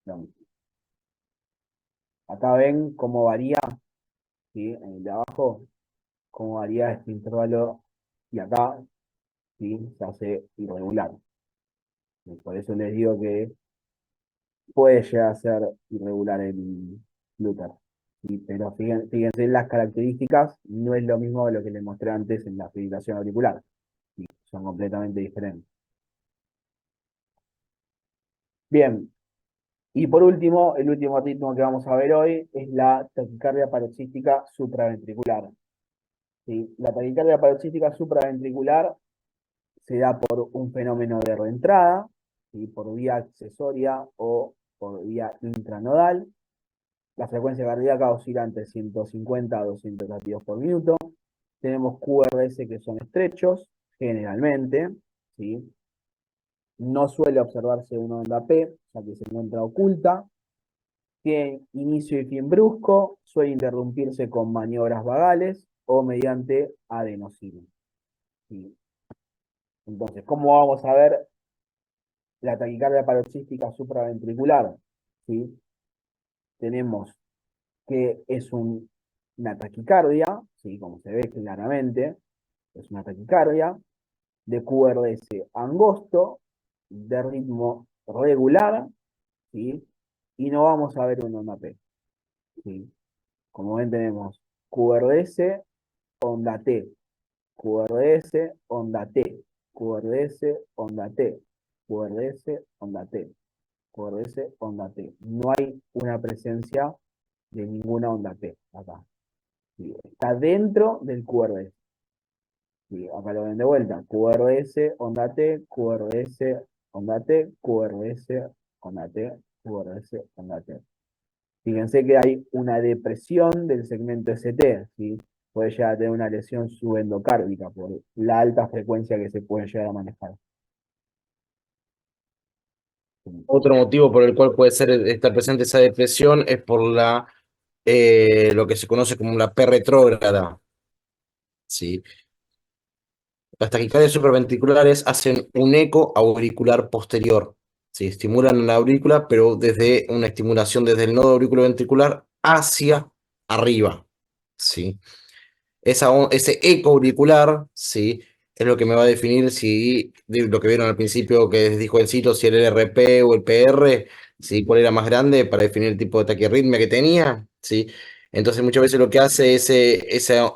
Lo mismo. Acá ven cómo varía, ¿sí? En el de abajo, cómo varía este intervalo, y acá, ¿sí? Se hace irregular. Y por eso les digo que puede llegar a ser irregular el flúter. ¿Sí? Pero fíjense en las características, no es lo mismo de lo que les mostré antes en la fibrilación auricular. ¿Sí? Son completamente diferentes. Bien, y por último, el último ritmo que vamos a ver hoy es la taquicardia paroxística supraventricular. ¿Sí? La taquicardia paroxística supraventricular se da por un fenómeno de reentrada, ¿sí? Por vía accesoria o por vía intranodal. La frecuencia cardíaca oscila entre 150 a 200 latidos por minuto. tenemos QRS que son estrechos, generalmente, ¿sí? No suele observarse una onda P, ya que se encuentra oculta. Tiene inicio y fin brusco, suele interrumpirse con maniobras vagales o mediante adenosina. ¿Sí? Entonces, ¿cómo vamos a ver la taquicardia paroxística supraventricular? ¿Sí? Tenemos que es una taquicardia, ¿sí? Como se ve claramente, es una taquicardia de QRS angosto, de ritmo regular, ¿sí? Y no vamos a ver un onda P, ¿sí? Como ven tenemos QRS, onda T, QRS, onda T, QRS, onda T, QRS, onda T, QRS, onda T. No hay una presencia de ninguna onda T acá. ¿Sí? Está dentro del QRS. ¿Sí? Acá lo ven de vuelta. QRS, onda T, QRS, onda T, QRS, onda T, QRS, onda T. Fíjense que hay una depresión del segmento ST, ¿sí? Puede llegar a tener una lesión subendocárdica por la alta frecuencia que se puede llegar a manejar. Otro motivo por el cual puede estar presente esa depresión es por lo que se conoce como la P retrógrada. ¿Sí? Las taquicardias supraventriculares hacen un eco auricular posterior. ¿Sí? Estimulan la aurícula, pero desde una estimulación desde el nodo auriculoventricular hacia arriba. ¿Sí? Ese eco auricular, ¿sí? Es lo que me va a definir si, lo que vieron al principio que dijo Encito, si el LRP o el PR, ¿sí? Cuál era más grande para definir el tipo de taquirritmia que tenía, ¿sí? Entonces muchas veces lo que hace ese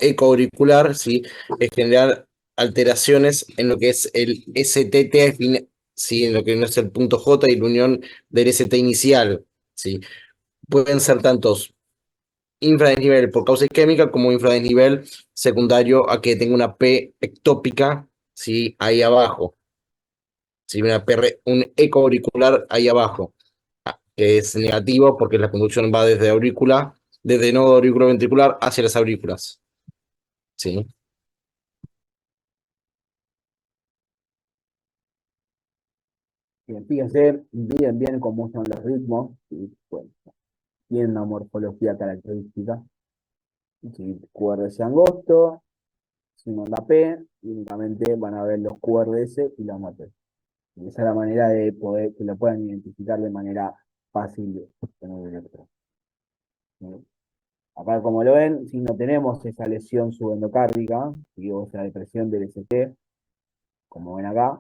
eco auricular, ¿sí? Es generar alteraciones en lo que es el STT, ¿sí? En lo que no es el punto J y la unión del ST inicial, ¿sí? Pueden ser tantos infradesnivel por causa isquémica como infradesnivel secundario a que tenga una P ectópica, ¿sí? Ahí abajo, ¿sí? Un eco auricular ahí abajo, que es negativo porque la conducción va desde desde nodo auriculoventricular hacia las aurículas, ¿sí? Bien, fíjense bien cómo son los ritmos, ¿sí? Bueno, tienen una morfología característica. ¿Sí? QRS angosto, sin onda P, y únicamente van a ver los QRS y la onda P. Y esa es la manera de poder que lo puedan identificar de manera fácil en el electro. ¿Sí? Acá, como lo ven, si no tenemos esa lesión subendocárdica, ¿sí? O sea, depresión del ST, como ven acá,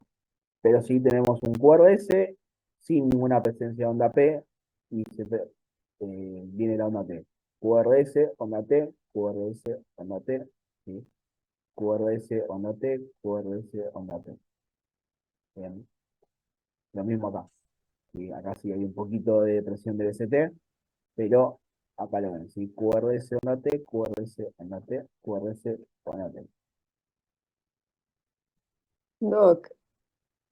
pero sí tenemos un QRS sin ninguna presencia de onda P y viene la onda T. QRS, onda T, QRS, onda T, ¿sí? QRS, onda T, QRS, onda T. Bien. Lo mismo acá. ¿Sí? Acá sí hay un poquito de depresión del ST, pero acá lo ven, ¿sí? QRS, onda T, QRS, onda T, QRS, onda T. Doc,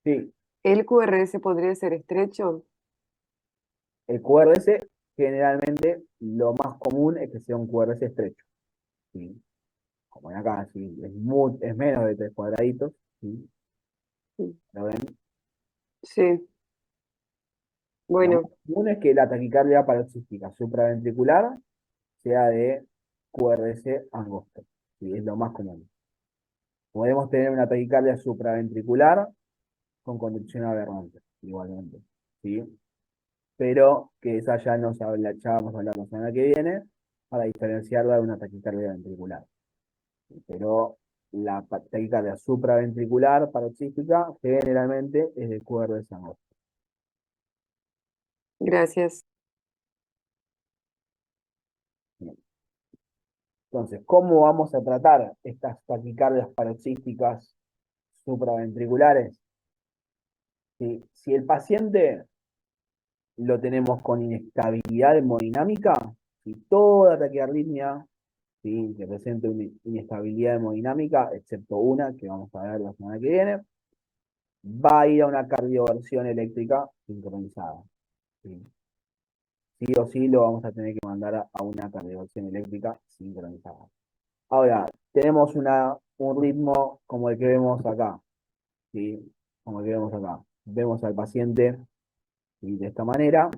Sí, ¿el QRS podría ser estrecho? el QRS generalmente lo más común es que sea un QRS estrecho. ¿Sí? Como en acá, ¿sí? Es menos de 3 cuadraditos. ¿Sí? Sí. ¿Lo ven? Sí, Lo más bueno, común es que la taquicardia paroxística supraventricular sea de QRS angosto. ¿Sí? Es lo más común. Podemos tener una taquicardia supraventricular con conducción aberrante, igualmente. ¿Sí? Pero que esa ya ya vamos a hablar la semana que viene para diferenciarla de una taquicardia ventricular. Pero la taquicardia supraventricular paroxística generalmente es de QRS angosto. gracias. Entonces, ¿cómo vamos a tratar estas taquicardias paroxísticas supraventriculares? Si el paciente lo tenemos con inestabilidad hemodinámica, si toda taquiarritmia, ¿sí? Que presente una inestabilidad hemodinámica, excepto una que vamos a ver la semana que viene, va a ir a una cardioversión eléctrica sincronizada. ¿Sí? Sí o sí lo vamos a tener que mandar a una cardioversión eléctrica sincronizada. Ahora, tenemos un ritmo como el que vemos acá, ¿sí? Como el que vemos acá. Vemos al paciente, ¿sí?, de esta manera,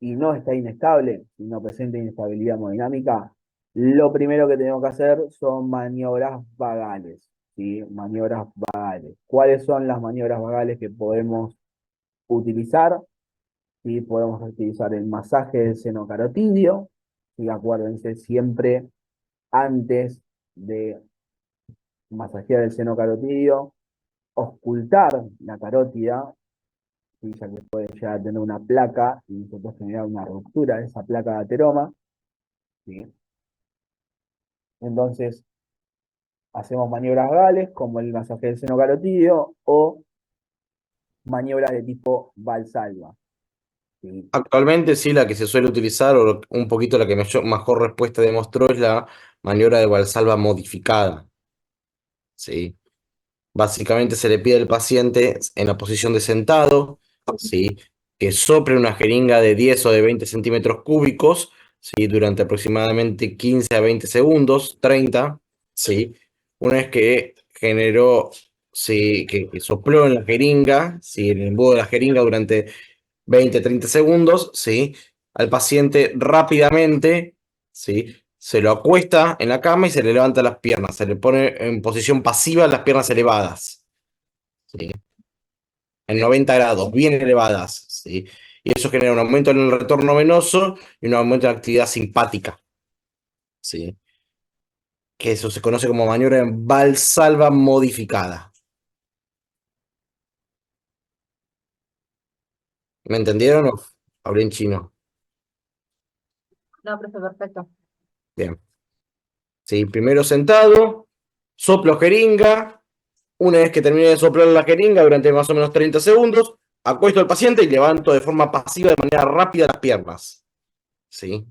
y no está inestable, y no presenta inestabilidad hemodinámica. Lo primero que tenemos que hacer son maniobras vagales, ¿sí? Maniobras vagales. ¿Cuáles son las maniobras vagales que podemos utilizar? ¿Sí? Podemos utilizar el masaje del seno carotidio, ¿sí? Acuérdense siempre antes de masajear el seno carotidio, ocultar la carótida, ¿sí?, ya que puede llegar a tener una placa y nosotros generar una ruptura de esa placa de ateroma, ¿sí? Entonces, hacemos maniobras vagales como el masaje del seno carotidio o maniobras de tipo Valsalva, ¿sí? Actualmente sí, la que se suele utilizar, o un poquito la que mejor respuesta demostró, es la maniobra de Valsalva modificada. ¿Sí? Básicamente se le pide al paciente en la posición de sentado, ¿sí?, que sople una jeringa de 10 o de 20 centímetros cúbicos, ¿sí?, durante aproximadamente 15 a 20 segundos, 30, ¿sí? Una vez que generó, ¿sí?, que sopló en la jeringa, ¿sí?, en el embudo de la jeringa durante 20, 30 segundos, ¿sí?, al paciente rápidamente, ¿sí?, se lo acuesta en la cama y se le levanta las piernas, se le pone en posición pasiva las piernas elevadas, ¿sí?, en 90 grados, bien elevadas, ¿sí? Y eso genera un aumento en el retorno venoso y un aumento en la actividad simpática, ¿sí? Que eso se conoce como maniobra Valsalva modificada. ¿Me entendieron o hablé en chino? No, profe, perfecto. Bien. Sí, primero sentado, soplo jeringa. Una vez que termine de soplar la jeringa durante más o menos 30 segundos, acuesto al paciente y levanto de forma pasiva de manera rápida las piernas. ¿Sí?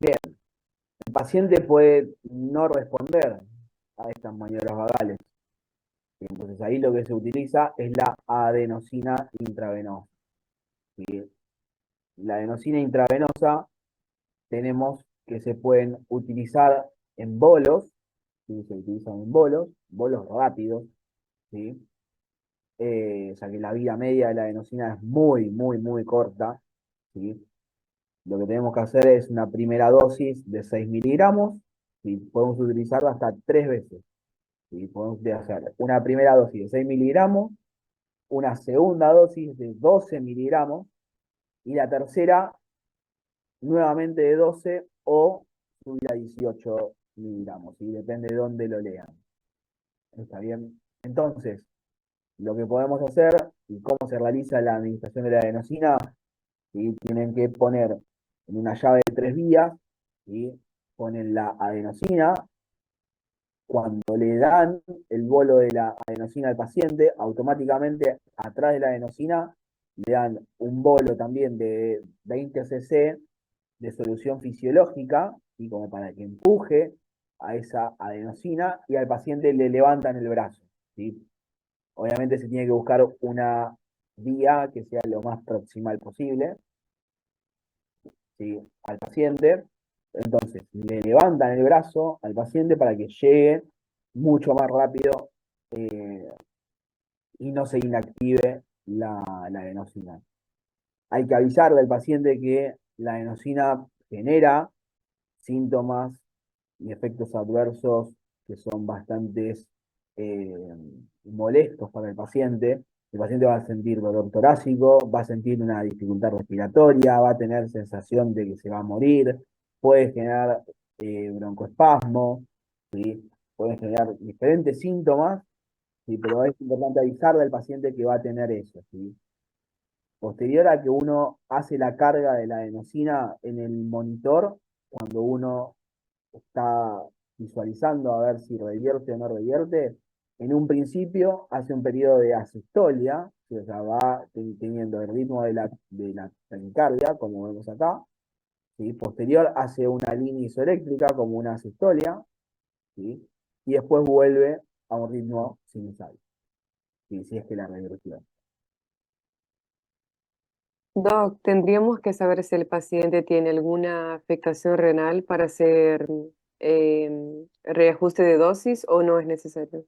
Bien, el paciente puede no responder a estas maniobras vagales. Entonces ahí lo que se utiliza es la adenosina intravenosa, ¿sí? La adenosina intravenosa tenemos que se pueden utilizar en bolos, ¿sí? Se utilizan en bolos rápidos, ¿sí? O sea que la vida media de la adenosina es muy, muy, muy corta, ¿sí? Lo que tenemos que hacer es una primera dosis de 6 miligramos, ¿sí? Podemos utilizarla hasta 3 veces, ¿sí? Podemos hacer una primera dosis de 6 miligramos, una segunda dosis de 12 miligramos y la tercera nuevamente de 12 o subir a 18 miligramos, ¿sí? Depende de dónde lo lean. ¿Está bien? Entonces, lo que podemos hacer y cómo se realiza la administración de la adenosina, ¿sí? Tienen que poner en una llave de 3 vías, ¿sí? Ponen la adenosina. Cuando le dan el bolo de la adenosina al paciente, automáticamente atrás de la adenosina le dan un bolo también de 20 cc de solución fisiológica, y como para que empuje a esa adenosina, y al paciente le levantan el brazo, ¿sí? Obviamente se tiene que buscar una vía que sea lo más proximal posible, ¿sí?, al paciente. Entonces, le levantan el brazo al paciente para que llegue mucho más rápido y no se inactive la adenosina. Hay que avisarle al paciente que la adenosina genera síntomas y efectos adversos que son bastante molestos para el paciente. El paciente va a sentir dolor torácico, va a sentir una dificultad respiratoria, va a tener sensación de que se va a morir, puede generar broncoespasmo, ¿sí? Puede generar diferentes síntomas, ¿sí? Pero es importante avisarle al paciente que va a tener eso, ¿sí? Posterior a que uno hace la carga de la adenosina en el monitor, cuando uno está visualizando a ver si revierte o no revierte, en un principio hace un periodo de asistolia, o sea, va teniendo el ritmo de la taquicardia, como vemos acá, ¿sí? Posterior hace una línea isoeléctrica como una asistolia, ¿sí? Y después vuelve a un ritmo sinusal, ¿sí? Si es que la revirtió. Doc, tendríamos que saber si el paciente tiene alguna afectación renal para hacer reajuste de dosis o no es necesario.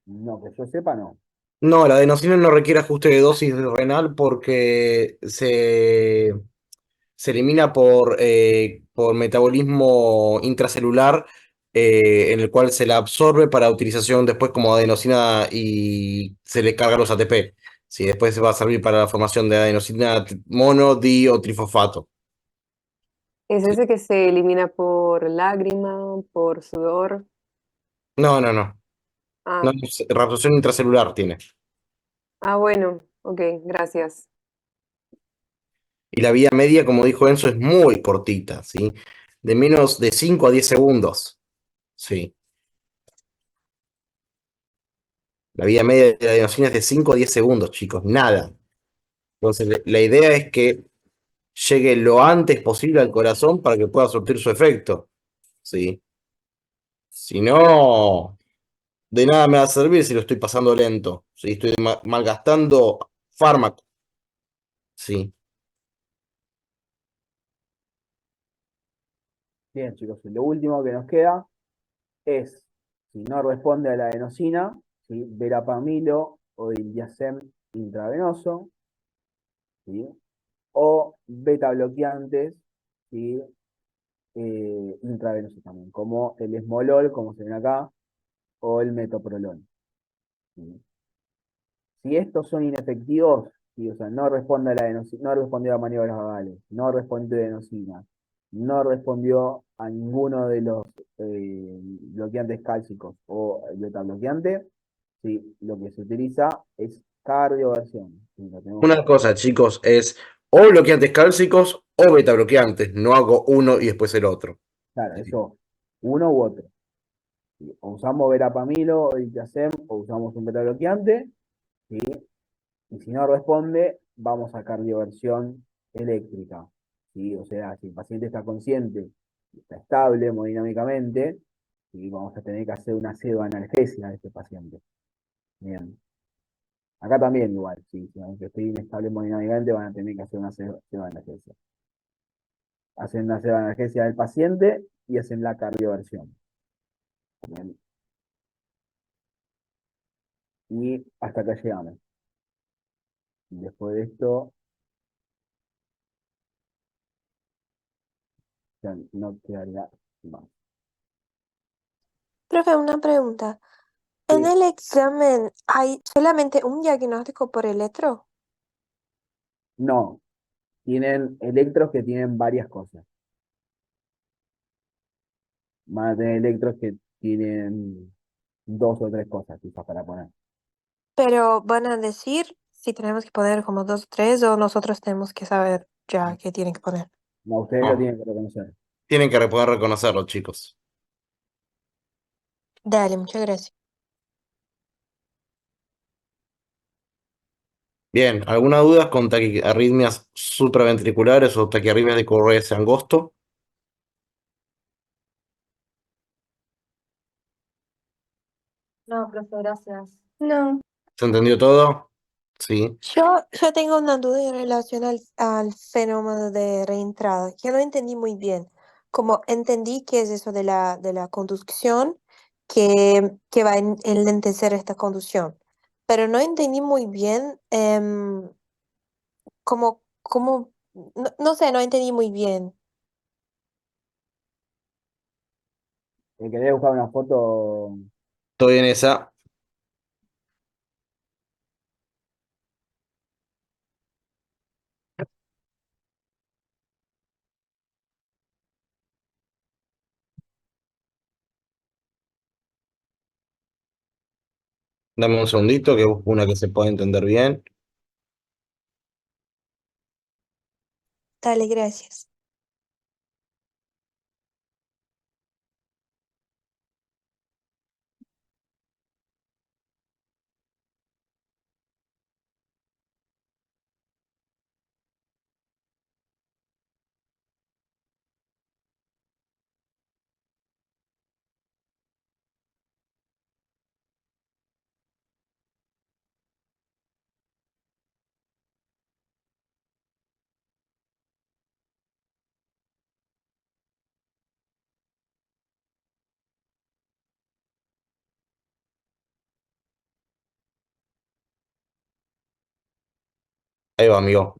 No, que yo sepa, no. No, la adenosina no requiere ajuste de dosis renal porque se elimina por metabolismo intracelular, en el cual se la absorbe para utilización después como adenosina y se le carga los ATP. Sí, después va a servir para la formación de adenosina mono, di o trifosfato. ¿Es Sí. ese que se elimina por lágrima, por sudor? No, no, no. No, Ah, reabsorción intracelular tiene. bueno, ok, gracias. Y la vía media, como dijo Enzo, es muy cortita, ¿sí? De menos de 5 a 10 segundos. Sí. La vía media de la adenosina es de 5 a 10 segundos, chicos, nada. Entonces, la idea es que llegue lo antes posible al corazón para que pueda surtir su efecto, ¿sí? Si no, de nada me va a servir si lo estoy pasando lento, si estoy malgastando fármaco, ¿sí? Bien, chicos, y lo último que nos queda es, si no responde a la adenosina, ¿sí? Verapamilo o diltiazem intravenoso, ¿sí? O beta bloqueantes, ¿sí? Intravenosos también, como el esmolol, como se ven acá, o el metoprolol, ¿sí? Si estos son inefectivos, ¿sí? O sea, no responde a la no respondió a maniobras vagales, no respondió a adenosina, no respondió a ninguno de los bloqueantes cálcicos o el beta bloqueante, ¿sí? Lo que se utiliza es cardioversión, ¿sí? Lo tenemos Una que, cosa, chicos, es o bloqueantes cálcicos o beta bloqueantes. No hago uno y después el otro. claro, eso, uno u otro. ¿Sí? O usamos verapamilo o diltiazem o usamos un beta bloqueante, ¿sí? Y si no responde, vamos a cardioversión eléctrica, ¿sí? O sea, si el paciente está consciente, está estable hemodinámicamente, ¿sí? Vamos a tener que hacer una pseudoanalgesia a este paciente. Bien. Acá también igual, ¿sí? Si aunque esté inestable hemodinámicamente, van a tener que hacer una pseudoanalgesia. Hacen una pseudoanalgesia del paciente y hacen la cardioversión. Bien. Y hasta acá llegamos. Después de esto, ya no quedaría más. Profe, una pregunta. ¿En Sí. el examen hay solamente un diagnóstico por electro? No, tienen electros que tienen varias cosas. Van a tener electros que tienen dos o tres cosas quizás para poner. Pero van a decir si tenemos que poner como dos o tres o nosotros tenemos que saber ya qué tienen que poner. No, ustedes lo No, tienen que reconocer. tienen que poder reconocerlo, chicos. Dale, muchas gracias. Bien, ¿alguna duda con taquiarritmias supraventriculares o taquiarritmias de Correa angosto? No, profe, gracias. No. ¿Se entendió todo? Sí. Yo tengo una duda en relación al fenómeno de reentrada, que no entendí muy bien. Como entendí que es eso de la conducción que va a enlentecer esta conducción, pero no entendí muy bien no sé, no entendí muy bien. ¿Querés buscar una foto? Estoy en esa. Dame un segundito que busco una que se pueda entender bien. Dale, gracias. Ahí va, amigo.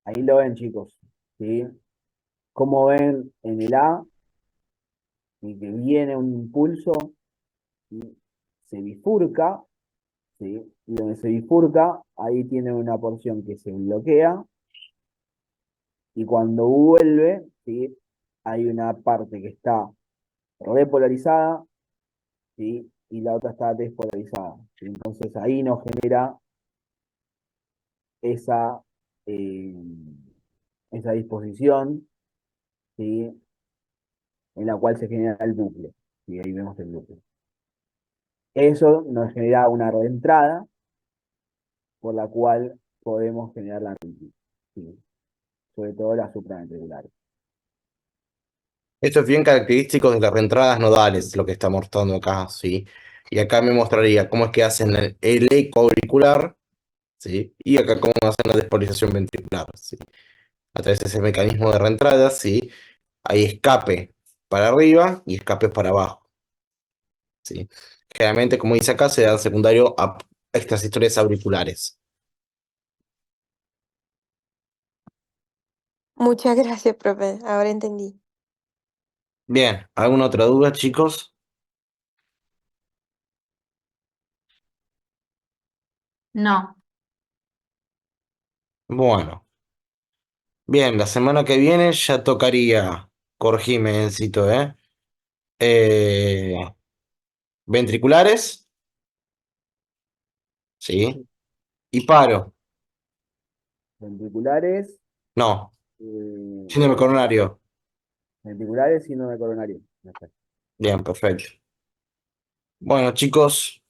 Ahí lo ven, chicos. ¿Sí? Como ven en el A, y que viene un impulso y se bifurca, ¿sí? Y donde se bifurca, ahí tiene una porción que se bloquea, y cuando vuelve, ¿sí? Hay una parte que está repolarizada, ¿sí? Y la otra está despolarizada, ¿sí? Entonces ahí nos genera esa, eh, esa disposición, ¿sí? En la cual se genera el bucle, y ahí vemos el bucle. Eso nos genera una reentrada por la cual podemos generar la rítmica, ¿sí? Sobre todo las supraventriculares. Esto es bien característico de las reentradas nodales, lo que está mostrando acá, ¿sí? Y acá me mostraría cómo es que hacen el eco auricular, ¿sí? Y acá cómo hacen la despolarización ventricular, ¿sí? A través de ese mecanismo de reentrada, ¿sí? Hay escape para arriba y escape para abajo, ¿sí? Generalmente, como dice acá, se da secundario a extrasistores auriculares. Muchas gracias, profe. Ahora entendí. Bien, ¿alguna otra duda, chicos? No. Bueno, bien, la semana que viene ya tocaría, corregime, Encito, Eh, ventriculares, ¿sí? Y paro, Ventriculares, no, eh, síndrome coronario. ventriculares, síndrome coronario. Bien, perfecto. Bueno, chicos,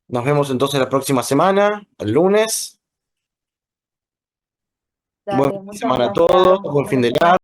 nos vemos entonces la próxima semana, el lunes. Buen Dale, fin de muchas semana a gracias. todos, buen fin de largo.